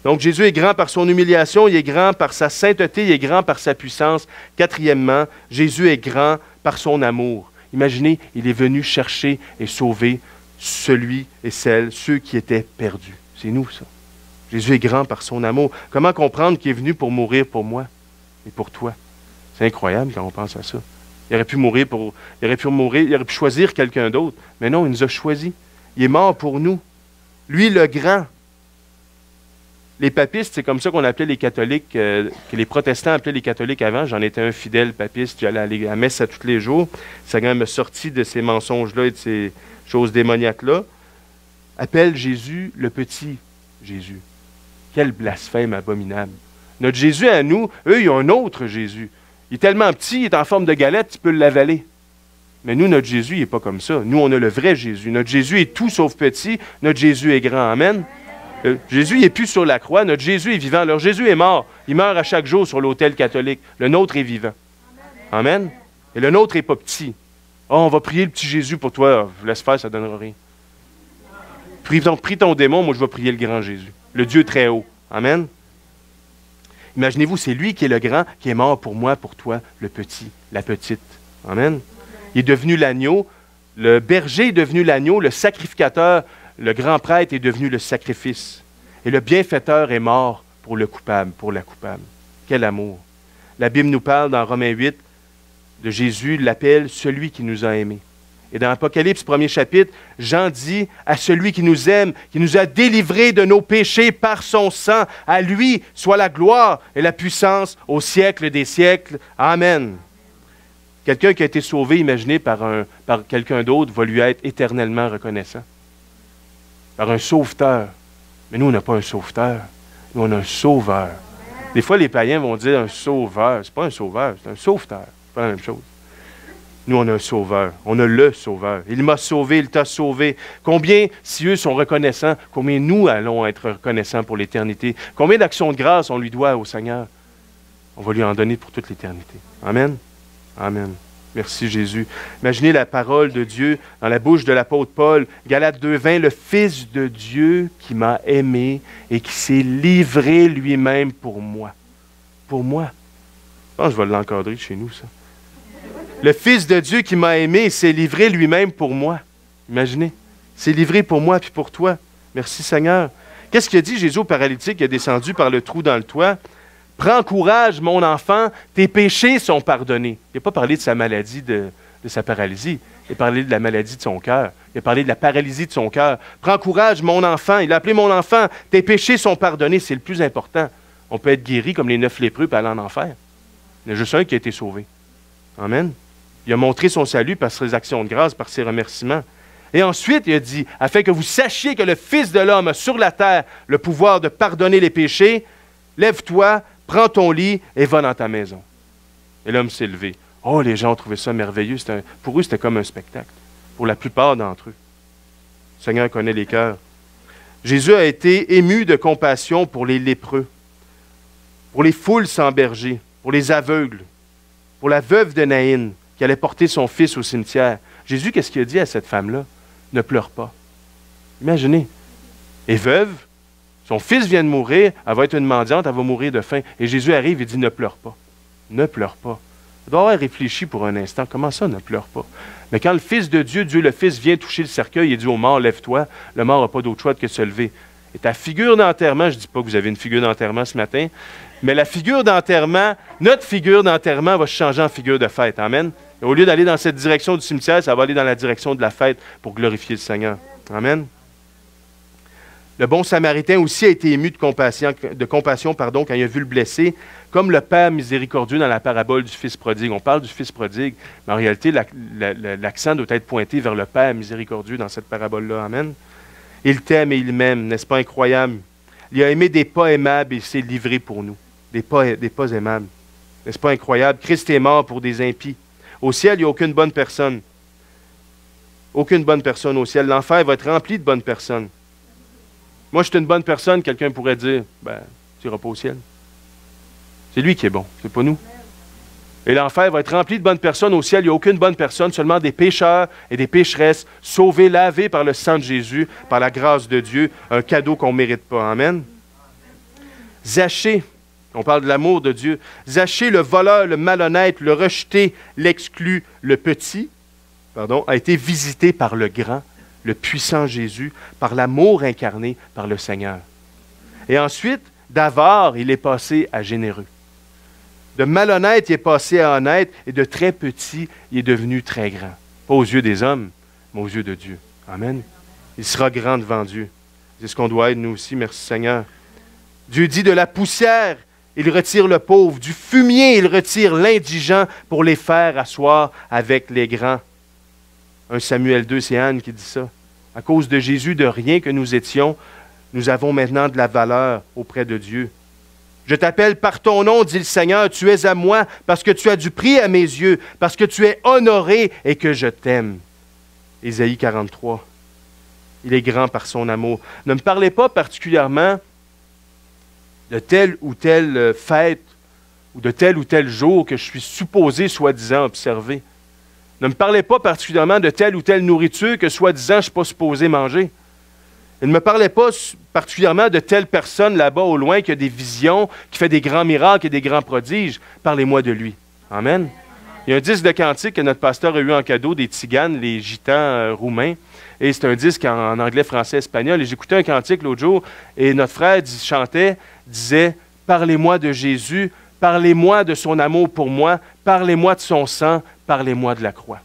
Donc, Jésus est grand par son humiliation, il est grand par sa sainteté, il est grand par sa puissance. Quatrièmement, Jésus est grand par son amour. Imaginez, il est venu chercher et sauver celui et ceux qui étaient perdus. C'est nous, ça. Jésus est grand par son amour. Comment comprendre qu'il est venu pour mourir pour moi et pour toi? C'est incroyable quand on pense à ça. Il aurait pu choisir quelqu'un d'autre. Mais non, il nous a choisis. Il est mort pour nous. Lui, le grand. Les papistes, c'est comme ça qu'on appelait les catholiques, que les protestants appelaient les catholiques avant. J'en étais un fidèle papiste, j'allais à la messe à tous les jours. Le Seigneur me sortit de ces mensonges-là et de ces choses démoniaques-là. Appelle Jésus le petit Jésus. Quel blasphème abominable. Notre Jésus à nous, eux, ils ont un autre Jésus. Il est tellement petit, il est en forme de galette, tu peux l'avaler. Mais nous, notre Jésus, il n'est pas comme ça. Nous, on a le vrai Jésus. Notre Jésus est tout sauf petit. Notre Jésus est grand. Amen. Jésus, il n'est plus sur la croix. Notre Jésus est vivant. Leur Jésus est mort. Il meurt à chaque jour sur l'autel catholique. Le nôtre est vivant. Amen. Et le nôtre n'est pas petit. Oh, on va prier le petit Jésus pour toi. Laisse faire, ça ne donnera rien. Prie ton démon, moi je vais prier le grand Jésus. Le Dieu très haut. Amen. Imaginez-vous, c'est lui qui est le grand, qui est mort pour moi, pour toi, le petit, la petite. Amen. Il est devenu l'agneau. Le berger est devenu l'agneau. Le sacrificateur, le grand prêtre est devenu le sacrifice. Et le bienfaiteur est mort pour le coupable, pour la coupable. Quel amour. La Bible nous parle dans Romains 8 de Jésus, l'appelle celui qui nous a aimés. Et dans Apocalypse, 1er chapitre, Jean dit à celui qui nous aime, qui nous a délivrés de nos péchés par son sang, à lui soit la gloire et la puissance au siècle des siècles. Amen. Quelqu'un qui a été sauvé, imaginez, par quelqu'un d'autre, va lui être éternellement reconnaissant. Par un sauveteur. Mais nous, on n'a pas un sauveteur. Nous, on a un sauveur. Des fois, les païens vont dire un sauveur. Ce n'est pas un sauveur, c'est un sauveteur. C'est pas la même chose. Nous, on a un sauveur. On a le sauveur. Il m'a sauvé, il t'a sauvé. Combien, si eux sont reconnaissants, combien nous allons être reconnaissants pour l'éternité? Combien d'actions de grâce on lui doit au Seigneur? On va lui en donner pour toute l'éternité. Amen. Amen. Merci Jésus. Imaginez la parole de Dieu dans la bouche de l'apôtre Paul, Galates 2:20, le Fils de Dieu qui m'a aimé et qui s'est livré lui-même pour moi. Pour moi. Je pense que je vais l'encadrer chez nous, ça. Le Fils de Dieu qui m'a aimé et s'est livré lui-même pour moi. Imaginez. C'est livré pour moi puis pour toi. Merci Seigneur. Qu'est-ce qu'il a dit Jésus au paralytique qui est descendu par le trou dans le toit? Prends courage, mon enfant, tes péchés sont pardonnés. Il n'a pas parlé de sa maladie, de sa paralysie. Il a parlé de la maladie de son cœur. Il a parlé de la paralysie de son cœur. Prends courage, mon enfant. Il a appelé mon enfant. Tes péchés sont pardonnés. C'est le plus important. On peut être guéri comme les 9 lépreux et aller en enfer. Il y en a juste un qui a été sauvé. Amen. Il a montré son salut par ses actions de grâce, par ses remerciements. Et ensuite, il a dit, afin que vous sachiez que le Fils de l'homme a sur la terre le pouvoir de pardonner les péchés, lève-toi, prends ton lit et va dans ta maison. Et l'homme s'est levé. Oh, les gens ont trouvé ça merveilleux. Pour eux, c'était comme un spectacle. Pour la plupart d'entre eux. Le Seigneur connaît les cœurs. Jésus a été ému de compassion pour les lépreux, pour les foules sans berger, pour les aveugles, pour la veuve de Naïn qui allait porter son fils au cimetière. Jésus, qu'est-ce qu'il a dit à cette femme-là? Ne pleure pas. Imaginez. Et veuve, son fils vient de mourir, elle va être une mendiante, elle va mourir de faim. Et Jésus arrive et dit, ne pleure pas. Ne pleure pas. Il doit avoir réfléchi pour un instant. Comment ça, ne pleure pas? Mais quand le Fils de Dieu, Dieu le Fils, vient toucher le cercueil et dit au mort, lève-toi, le mort n'a pas d'autre choix que de se lever. Et ta figure d'enterrement, je ne dis pas que vous avez une figure d'enterrement ce matin, mais la figure d'enterrement, notre figure d'enterrement va se changer en figure de fête. Amen. Et au lieu d'aller dans cette direction du cimetière, ça va aller dans la direction de la fête pour glorifier le Seigneur. Amen. Le bon Samaritain aussi a été ému de compassion, quand il a vu le blessé, comme le Père miséricordieux dans la parabole du Fils prodigue. On parle du Fils prodigue, mais en réalité, l'accent doit être pointé vers le Père miséricordieux dans cette parabole-là. Amen. Il t'aime et il m'aime, n'est-ce pas incroyable? Il a aimé des pas aimables et il s'est livré pour nous. Des pas aimables. N'est-ce pas incroyable? Christ est mort pour des impies. Au ciel, il n'y a aucune bonne personne. Aucune bonne personne au ciel. L'enfer va être rempli de bonnes personnes. Moi, je suis une bonne personne, quelqu'un pourrait dire, ben, tu n'iras pas au ciel. C'est lui qui est bon, c'est pas nous. Et l'enfer va être rempli de bonnes personnes. Au ciel, il n'y a aucune bonne personne, seulement des pécheurs et des pécheresses, sauvés, lavés par le sang de Jésus, par la grâce de Dieu, un cadeau qu'on ne mérite pas. Amen. Zachée, on parle de l'amour de Dieu. Zachée, le voleur, le malhonnête, le rejeté, l'exclu, le petit, a été visité par le grand, le puissant Jésus, par l'amour incarné par le Seigneur. Et ensuite, d'avare, il est passé à généreux. De malhonnête, il est passé à honnête, et de très petit, il est devenu très grand. Pas aux yeux des hommes, mais aux yeux de Dieu. Amen. Il sera grand devant Dieu. C'est ce qu'on doit être, nous aussi. Merci Seigneur. Dieu dit, de la poussière, il retire le pauvre. Du fumier, il retire l'indigent pour les faire asseoir avec les grands. 1 Samuel 2, c'est Anne qui dit ça. À cause de Jésus, de rien que nous étions, nous avons maintenant de la valeur auprès de Dieu. Je t'appelle par ton nom, dit le Seigneur, tu es à moi parce que tu as du prix à mes yeux, parce que tu es honoré et que je t'aime. Ésaïe 43. Il est grand par son amour. Ne me parlez pas particulièrement de telle ou telle fête ou de tel ou tel jour que je suis supposé, soi-disant, observer. Ne me parlez pas particulièrement de telle ou telle nourriture que, soi-disant, je ne suis pas supposé manger. Il ne me parlait pas particulièrement de telle personne là-bas au loin qui a des visions, qui fait des grands miracles et des grands prodiges. Parlez-moi de lui. Amen. Il y a un disque de cantique que notre pasteur a eu en cadeau des Tziganes, les gitans roumains. Et c'est un disque en anglais, français, espagnol. Et j'écoutais un cantique l'autre jour et notre frère disait « Parlez-moi de Jésus, parlez-moi de son amour pour moi, parlez-moi de son sang, parlez-moi de la croix. »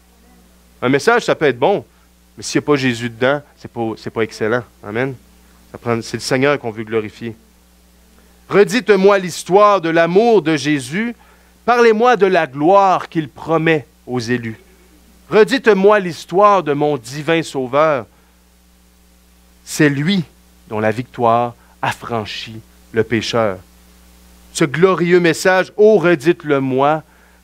Un message, ça peut être bon, mais s'il n'y a pas Jésus dedans, c'est pas excellent. Amen. C'est le Seigneur qu'on veut glorifier. Redites-moi l'histoire de l'amour de Jésus. Parlez-moi de la gloire qu'il promet aux élus. Redites-moi l'histoire de mon divin Sauveur. C'est lui dont la victoire affranchit le pécheur. Ce glorieux message, oh, redites-le-moi,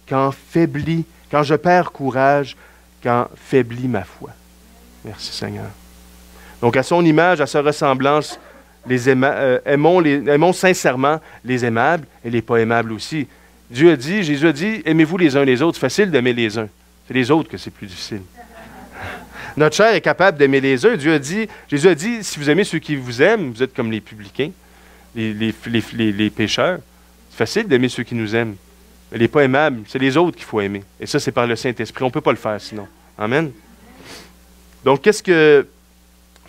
quand je perds courage, quand faiblit ma foi. Merci Seigneur. Donc à son image, à sa ressemblance, aimons sincèrement les aimables et les pas aimables aussi. Jésus a dit, aimez-vous les uns les autres. C'est facile d'aimer les uns. C'est les autres que c'est plus difficile. Notre chair est capable d'aimer les uns. Jésus a dit, si vous aimez ceux qui vous aiment, vous êtes comme les publicains, les pécheurs. C'est facile d'aimer ceux qui nous aiment. Mais les pas aimables, c'est les autres qu'il faut aimer. Et ça, c'est par le Saint-Esprit. On ne peut pas le faire sinon. Amen. Donc, qu'est-ce que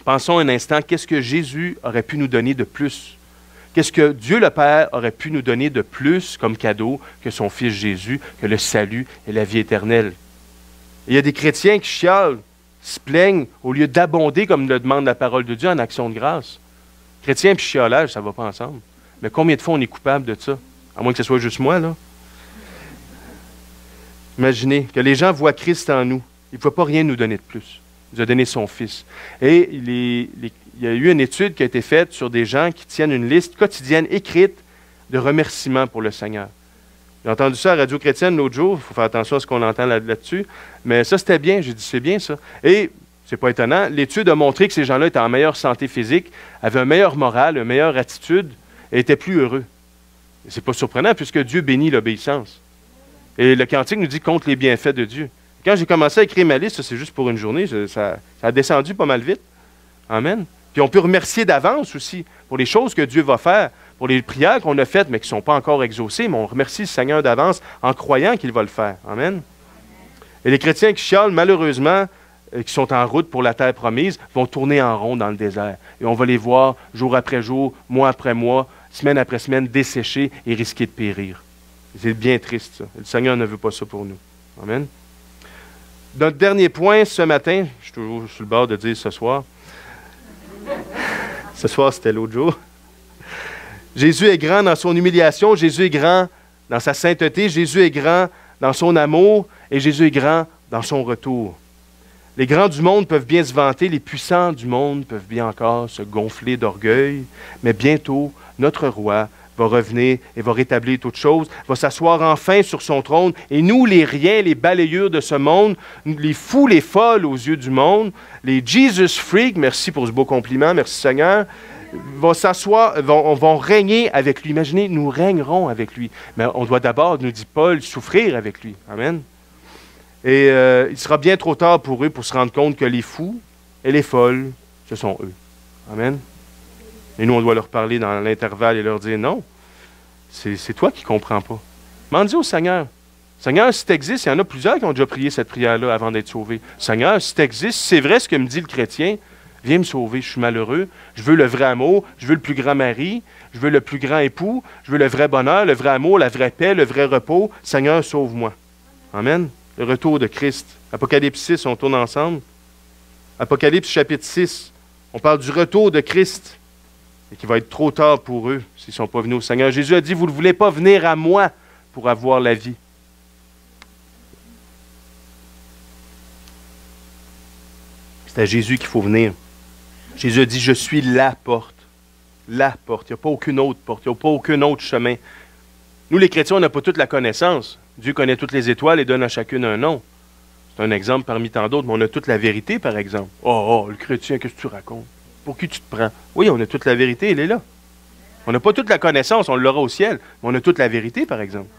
Pensons un instant, qu'est-ce que Jésus aurait pu nous donner de plus? Qu'est-ce que Dieu le Père aurait pu nous donner de plus comme cadeau que son Fils Jésus, que le salut et la vie éternelle? Il y a des chrétiens qui chialent, se plaignent, au lieu d'abonder, comme le demande la parole de Dieu, en action de grâce. Chrétien et chiolage, ça ne va pas ensemble. Mais combien de fois on est coupable de ça? À moins que ce soit juste moi, là. Imaginez que les gens voient Christ en nous. Il ne faut pas rien nous donner de plus. Il nous a donné son Fils. Et il y a eu une étude qui a été faite sur des gens qui tiennent une liste quotidienne écrite de remerciements pour le Seigneur. J'ai entendu ça à Radio Chrétienne l'autre jour. Il faut faire attention à ce qu'on entend là-dessus. Mais ça, c'était bien. J'ai dit, c'est bien ça. Et, c'est pas étonnant, l'étude a montré que ces gens-là étaient en meilleure santé physique, avaient un meilleur moral, une meilleure attitude et étaient plus heureux. Et c'est pas surprenant puisque Dieu bénit l'obéissance. Et le Cantique nous dit contre les bienfaits de Dieu. Quand j'ai commencé à écrire ma liste, ça c'est juste pour une journée, ça a descendu pas mal vite. Amen. Puis on peut remercier d'avance aussi pour les choses que Dieu va faire, pour les prières qu'on a faites mais qui ne sont pas encore exaucées, mais on remercie le Seigneur d'avance en croyant qu'il va le faire. Amen. Et les chrétiens qui chialent, malheureusement, qui sont en route pour la terre promise, vont tourner en rond dans le désert. Et on va les voir jour après jour, mois après mois, semaine après semaine, desséchés et risquer de périr. C'est bien triste, ça. Le Seigneur ne veut pas ça pour nous. Amen. Notre dernier point ce matin, je suis toujours sur le bord de dire ce soir. Ce soir, c'était l'autre jour. Jésus est grand dans son humiliation, Jésus est grand dans sa sainteté, Jésus est grand dans son amour et Jésus est grand dans son retour. Les grands du monde peuvent bien se vanter, les puissants du monde peuvent bien encore se gonfler d'orgueil, mais bientôt, notre roi va revenir et va rétablir toutes choses, va s'asseoir enfin sur son trône, et nous, les riens, les balayures de ce monde, les fous, les folles aux yeux du monde, les Jesus freaks, merci pour ce beau compliment, merci Seigneur, vont s'asseoir, vont régner avec lui. Imaginez, nous régnerons avec lui. Mais on doit d'abord, nous dit Paul, souffrir avec lui. Amen. Et il sera bien trop tard pour eux pour se rendre compte que les fous et les folles, ce sont eux. Amen. Et nous, on doit leur parler dans l'intervalle et leur dire non, c'est toi qui ne comprends pas. M'en dis au Seigneur. Seigneur, si tu existes, il y en a plusieurs qui ont déjà prié cette prière-là avant d'être sauvés. Seigneur, si tu existes, si c'est vrai ce que me dit le chrétien, viens me sauver, je suis malheureux, je veux le vrai amour, je veux le plus grand mari, je veux le plus grand époux, je veux le vrai bonheur, le vrai amour, la vraie paix, le vrai repos. Seigneur, sauve-moi. Amen. Le retour de Christ. Apocalypse 6, on tourne ensemble. Apocalypse chapitre 6, on parle du retour de Christ et qu'il va être trop tard pour eux s'ils ne sont pas venus au Seigneur. Jésus a dit, vous ne voulez pas venir à moi pour avoir la vie. C'est à Jésus qu'il faut venir. Jésus a dit, je suis la porte. La porte. Il n'y a pas aucune autre porte. Il n'y a pas aucun autre chemin. Nous, les chrétiens, on n'a pas toute la connaissance. Dieu connaît toutes les étoiles et donne à chacune un nom. C'est un exemple parmi tant d'autres, mais on a toute la vérité, par exemple. Oh, le chrétien, qu'est-ce que tu racontes? Pour qui tu te prends? Oui, on a toute la vérité, elle est là. On n'a pas toute la connaissance, on l'aura au ciel, mais on a toute la vérité, par exemple.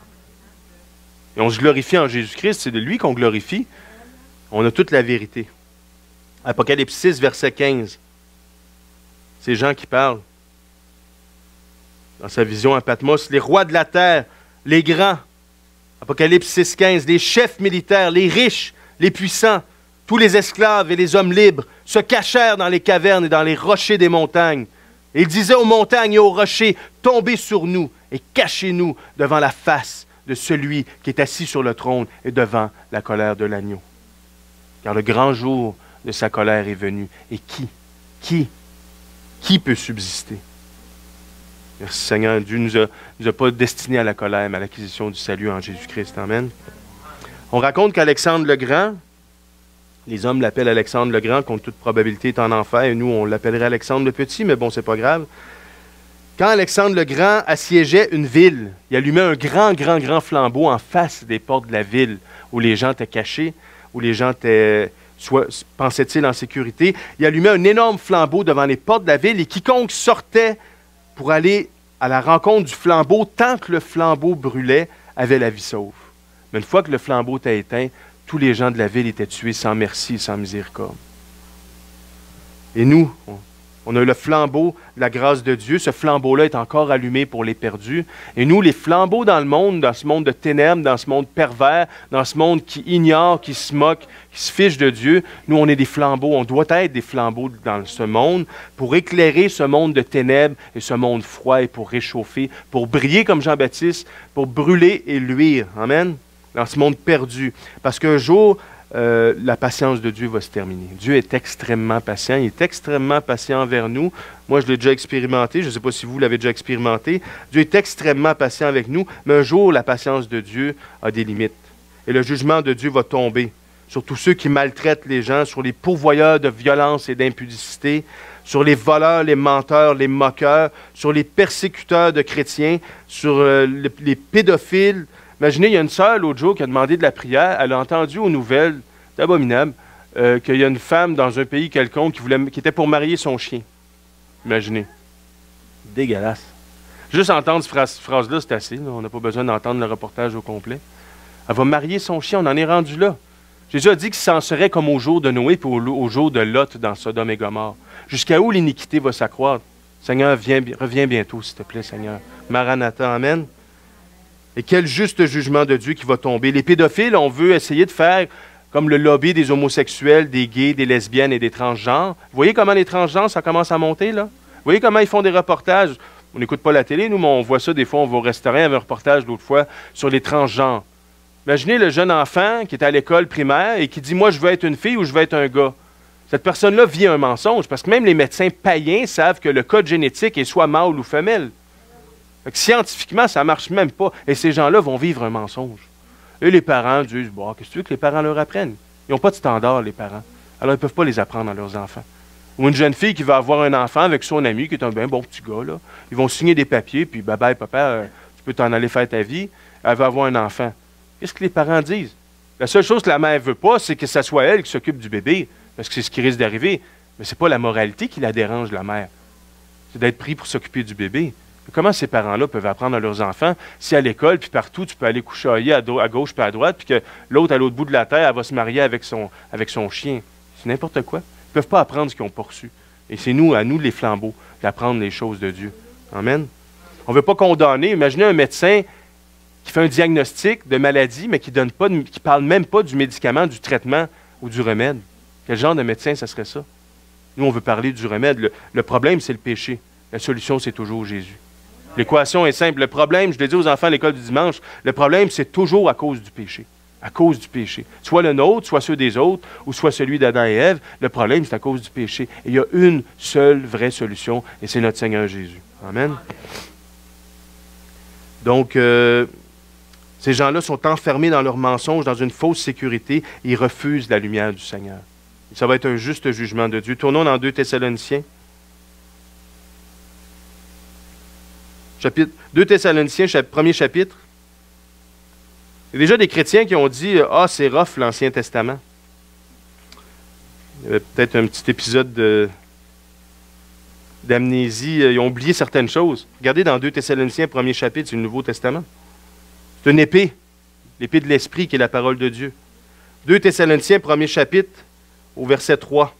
Et on se glorifie en Jésus-Christ, c'est de lui qu'on glorifie. On a toute la vérité. Apocalypse 6, verset 15. C'est Jean qui parle. Dans sa vision à Patmos, les rois de la terre, les grands, Apocalypse 6, 15, les chefs militaires, les riches, les puissants, tous les esclaves et les hommes libres se cachèrent dans les cavernes et dans les rochers des montagnes. Et ils disaient aux montagnes et aux rochers, tombez sur nous et cachez-nous devant la face de celui qui est assis sur le trône et devant la colère de l'agneau. Car le grand jour de sa colère est venu. Et qui peut subsister? Merci Seigneur, Dieu ne nous a pas destinés à la colère, mais à l'acquisition du salut en Jésus-Christ. Amen. On raconte qu'Alexandre le Grand, les hommes l'appellent Alexandre le Grand, contre toute probabilité est en enfer, et nous on l'appellerait Alexandre le Petit, mais bon, c'est pas grave. Quand Alexandre le Grand assiégeait une ville, il allumait un grand flambeau en face des portes de la ville, où les gens étaient cachés, où les gens étaient, pensaient-ils, en sécurité. Il allumait un énorme flambeau devant les portes de la ville, et quiconque sortait pour aller à la rencontre du flambeau, tant que le flambeau brûlait, avait la vie sauve. Mais une fois que le flambeau était éteint, tous les gens de la ville étaient tués sans merci et sans miséricorde. Et nous, On a le flambeau de la grâce de Dieu. Ce flambeau-là est encore allumé pour les perdus. Et nous, les flambeaux dans le monde, dans ce monde de ténèbres, dans ce monde pervers, dans ce monde qui ignore, qui se moque, qui se fiche de Dieu, nous, on est des flambeaux. On doit être des flambeaux dans ce monde pour éclairer ce monde de ténèbres et ce monde froid et pour réchauffer, pour briller comme Jean-Baptiste, pour brûler et luire. Amen. Dans ce monde perdu. Parce qu'un jour, la patience de Dieu va se terminer. Dieu est extrêmement patient. Il est extrêmement patient envers nous. Moi, je l'ai déjà expérimenté. Je ne sais pas si vous l'avez déjà expérimenté. Dieu est extrêmement patient avec nous. Mais un jour, la patience de Dieu a des limites. Et le jugement de Dieu va tomber sur tous ceux qui maltraitent les gens, sur les pourvoyeurs de violence et d'impudicité, sur les voleurs, les menteurs, les moqueurs, sur les persécuteurs de chrétiens, sur les pédophiles. Imaginez, il y a une sœur l'autre jour qui a demandé de la prière. Elle a entendu aux nouvelles, c'est abominable, qu'il y a une femme dans un pays quelconque qui était pour marier son chien. Imaginez. Dégueulasse. Juste entendre cette phrase-là, c'est assez. Là. On n'a pas besoin d'entendre le reportage au complet. Elle va marier son chien, on en est rendu là. Jésus a dit qu'il s'en serait comme au jour de Noé et au jour de Lot dans Sodome et Gomorrhe. Jusqu'à où l'iniquité va s'accroître? Seigneur, reviens bientôt, s'il te plaît, Seigneur. Maranatha, amen. Et quel juste jugement de Dieu qui va tomber. Les pédophiles, on veut essayer de faire comme le lobby des homosexuels, des gays, des lesbiennes et des transgenres. Vous voyez comment les transgenres, ça commence à monter, là? Vous voyez comment ils font des reportages? On n'écoute pas la télé, nous, mais on voit ça des fois, on va au restaurant, il y avait un reportage l'autre fois sur les transgenres. Imaginez le jeune enfant qui est à l'école primaire et qui dit « Moi, je veux être une fille ou je veux être un gars ». Cette personne-là vit un mensonge, parce que même les médecins païens savent que le code génétique est soit mâle ou femelle. Fait que scientifiquement, ça ne marche même pas. Et ces gens-là vont vivre un mensonge. Et les parents disent, bon, qu'est-ce que tu veux que les parents leur apprennent? Ils n'ont pas de standard, les parents. Alors, ils ne peuvent pas les apprendre à leurs enfants. Ou une jeune fille qui va avoir un enfant avec son ami, qui est un bien bon petit gars, là. Ils vont signer des papiers, puis bye-bye, papa, tu peux t'en aller faire ta vie. Elle va avoir un enfant. Qu'est-ce que les parents disent? La seule chose que la mère ne veut pas, c'est que ce soit elle qui s'occupe du bébé, parce que c'est ce qui risque d'arriver. Mais ce n'est pas la moralité qui la dérange, la mère. C'est d'être pris pour s'occuper du bébé. Comment ces parents-là peuvent apprendre à leurs enfants si à l'école, puis partout, tu peux aller coucher à gauche puis à droite, puis que l'autre, à l'autre bout de la terre, elle va se marier avec son chien? C'est n'importe quoi. Ils ne peuvent pas apprendre ce qu'ils ont pas reçu. Et c'est nous, à nous les flambeaux, d'apprendre les choses de Dieu. Amen. On ne veut pas condamner. Imaginez un médecin qui fait un diagnostic de maladie, mais qui ne parle même pas du médicament, du traitement ou du remède. Quel genre de médecin ça serait ça? Nous, on veut parler du remède. Le problème, c'est le péché. La solution, c'est toujours Jésus. L'équation est simple. Le problème, je l'ai dit aux enfants à l'école du dimanche, le problème, c'est toujours à cause du péché. À cause du péché. Soit le nôtre, soit ceux des autres, ou soit celui d'Adam et Ève. Le problème, c'est à cause du péché. Et il y a une seule vraie solution, et c'est notre Seigneur Jésus. Amen. Donc, ces gens-là sont enfermés dans leurs mensonges, dans une fausse sécurité, et ils refusent la lumière du Seigneur. Et ça va être un juste jugement de Dieu. Tournons dans 2 Thessaloniciens. 2 Thessaloniciens, premier chapitre. Il y a déjà des chrétiens qui ont dit « Ah, c'est rough l'Ancien Testament ». Il y avait peut-être un petit épisode d'amnésie. Ils ont oublié certaines choses. Regardez dans 2 Thessaloniciens, premier chapitre, c'est le Nouveau Testament. C'est une épée, l'épée de l'Esprit qui est la parole de Dieu. 2 Thessaloniciens, premier chapitre, au verset 3.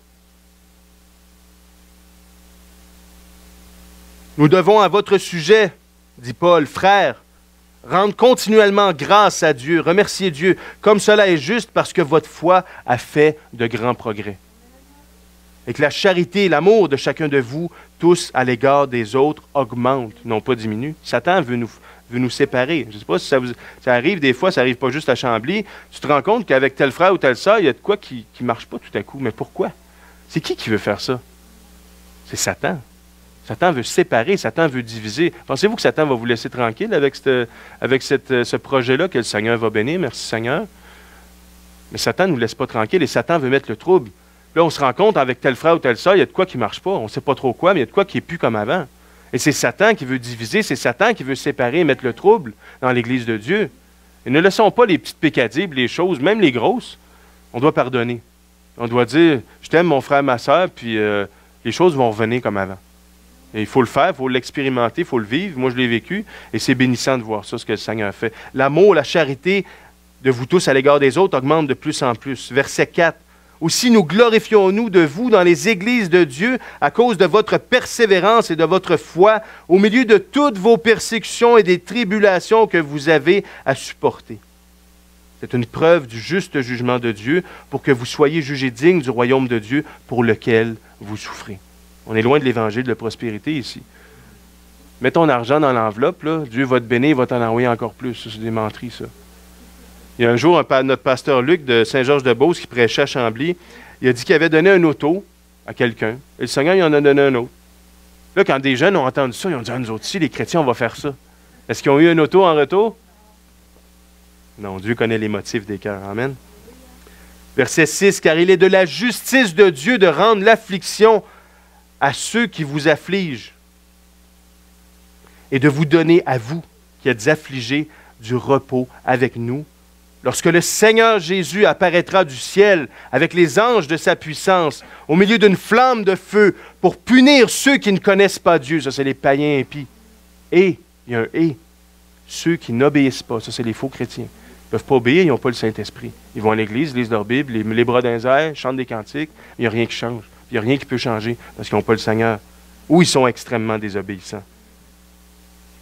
Nous devons à votre sujet, dit Paul, frères, rendre continuellement grâce à Dieu, remercier Dieu, comme cela est juste parce que votre foi a fait de grands progrès. Et que la charité et l'amour de chacun de vous, tous à l'égard des autres, augmentent, non pas diminuent. Satan veut nous séparer. Je ne sais pas si ça arrive des fois, ça n'arrive pas juste à Chambly. Tu te rends compte qu'avec tel frère ou telle sœur, il y a de quoi qui ne marche pas tout à coup. Mais pourquoi? C'est qui veut faire ça? C'est Satan. Satan veut séparer, Satan veut diviser. Pensez-vous que Satan va vous laisser tranquille avec ce projet-là que le Seigneur va bénir? Merci Seigneur. Mais Satan ne nous laisse pas tranquille et Satan veut mettre le trouble. Là, on se rend compte avec tel frère ou telle sœur, il y a de quoi qui ne marche pas. On ne sait pas trop quoi, mais il y a de quoi qui n'est plus comme avant. Et c'est Satan qui veut diviser, c'est Satan qui veut séparer et mettre le trouble dans l'Église de Dieu. Et ne laissons pas les petites pécadilles, les choses, même les grosses. On doit pardonner. On doit dire, je t'aime mon frère, ma sœur, puis les choses vont revenir comme avant. Et il faut le faire, il faut l'expérimenter, il faut le vivre. Moi, je l'ai vécu et c'est bénissant de voir ça, ce que le Seigneur fait. L'amour, la charité de vous tous à l'égard des autres augmente de plus en plus. Verset 4. Aussi nous glorifions-nous de vous dans les églises de Dieu à cause de votre persévérance et de votre foi au milieu de toutes vos persécutions et des tribulations que vous avez à supporter. C'est une preuve du juste jugement de Dieu pour que vous soyez jugés dignes du royaume de Dieu pour lequel vous souffrez. On est loin de l'évangile de la prospérité ici. Mets ton argent dans l'enveloppe, là, Dieu va te bénir, il va t'en envoyer encore plus. Ça, c'est des menteries, ça. Il y a un jour, notre pasteur Luc de Saint-Georges-de-Beauce qui prêchait à Chambly, il a dit qu'il avait donné un auto à quelqu'un. Et le Seigneur, il en a donné un autre. Là, quand des jeunes ont entendu ça, ils ont dit, nous autres ici, les chrétiens, on va faire ça. Est-ce qu'ils ont eu un auto en retour? Non, Dieu connaît les motifs des cœurs. Amen. Verset 6, « Car il est de la justice de Dieu de rendre l'affliction à ceux qui vous affligent et de vous donner à vous, qui êtes affligés, du repos avec nous. Lorsque le Seigneur Jésus apparaîtra du ciel avec les anges de sa puissance, au milieu d'une flamme de feu, pour punir ceux qui ne connaissent pas Dieu. » Ça, c'est les païens impies. Et, il y a un « et », ceux qui n'obéissent pas. Ça, c'est les faux chrétiens. Ils ne peuvent pas obéir, ils n'ont pas le Saint-Esprit. Ils vont à l'église, lisent leur Bible, les bras dans les airs, chantent des cantiques, il n'y a rien qui change. Il n'y a rien qui peut changer parce qu'ils n'ont pas le Seigneur. Ou ils sont extrêmement désobéissants.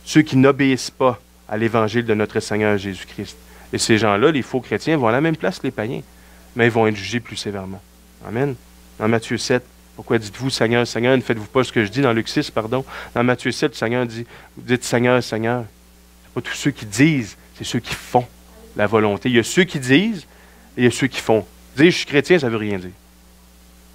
Ceux qui n'obéissent pas à l'Évangile de notre Seigneur Jésus-Christ. Et ces gens-là, les faux chrétiens, vont à la même place que les païens, mais ils vont être jugés plus sévèrement. Amen. Dans Matthieu 7, pourquoi dites-vous Seigneur, Seigneur, ne faites-vous pas ce que je dis? Dans Luc 6, pardon. Dans Matthieu 7, le Seigneur dit, vous dites Seigneur, Seigneur. Ce n'est pas tous ceux qui disent, c'est ceux qui font la volonté. Il y a ceux qui disent et il y a ceux qui font. Dire je suis chrétien, ça ne veut rien dire.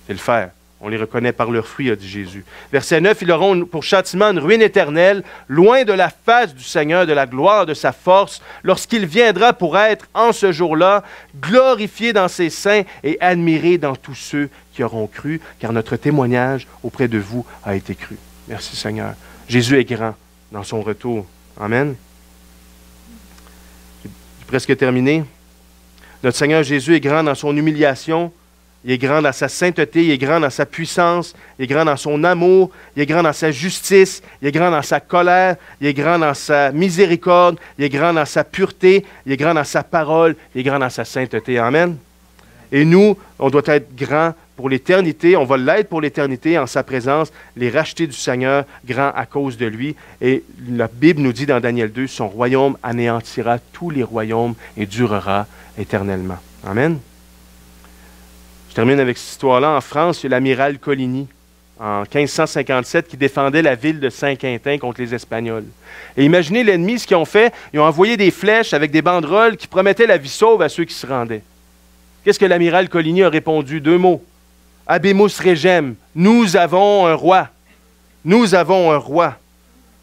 C'est le faire. On les reconnaît par leurs fruits, a dit Jésus. Verset 9, ils auront pour châtiment une ruine éternelle, loin de la face du Seigneur, de la gloire de sa force, lorsqu'il viendra pour être, en ce jour-là, glorifié dans ses saints et admiré dans tous ceux qui auront cru, car notre témoignage auprès de vous a été cru. Merci Seigneur. Jésus est grand dans son retour. Amen. J'ai presque terminé. Notre Seigneur Jésus est grand dans son humiliation. Il est grand dans sa sainteté, il est grand dans sa puissance, il est grand dans son amour, il est grand dans sa justice, il est grand dans sa colère, il est grand dans sa miséricorde, il est grand dans sa pureté, il est grand dans sa parole, il est grand dans sa sainteté. Amen. Et nous, on doit être grand pour l'éternité, on va l'être pour l'éternité en sa présence, les rachetés du Seigneur, grands à cause de lui. Et la Bible nous dit dans Daniel 2, son royaume anéantira tous les royaumes et durera éternellement. Amen. Je termine avec cette histoire-là. En France, il y a l'amiral Coligny, en 1557, qui défendait la ville de Saint-Quentin contre les Espagnols. Et imaginez l'ennemi, ce qu'ils ont fait. Ils ont envoyé des flèches avec des banderoles qui promettaient la vie sauve à ceux qui se rendaient. Qu'est-ce que l'amiral Coligny a répondu? 2 mots. Habemus regem. Nous avons un roi. Nous avons un roi.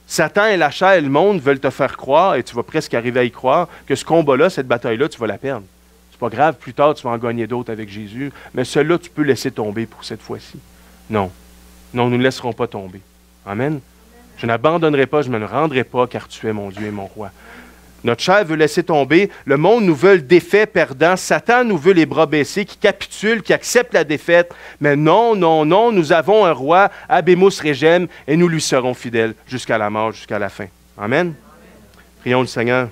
Satan et la chair et le monde veulent te faire croire, et tu vas presque arriver à y croire, que ce combat-là, cette bataille-là, tu vas la perdre. C'est pas grave, plus tard, tu vas en gagner d'autres avec Jésus, mais celui-là, tu peux laisser tomber pour cette fois-ci. Non. Non, nous ne laisserons pas tomber. Amen. Je n'abandonnerai pas, je ne me rendrai pas, car tu es mon Dieu et mon roi. Notre chair veut laisser tomber. Le monde nous veut le défait perdant. Satan nous veut les bras baissés, qui capitulent, qui acceptent la défaite. Mais non, non, non, nous avons un roi, Habemus regem, et nous lui serons fidèles jusqu'à la mort, jusqu'à la fin. Amen. Prions le Seigneur.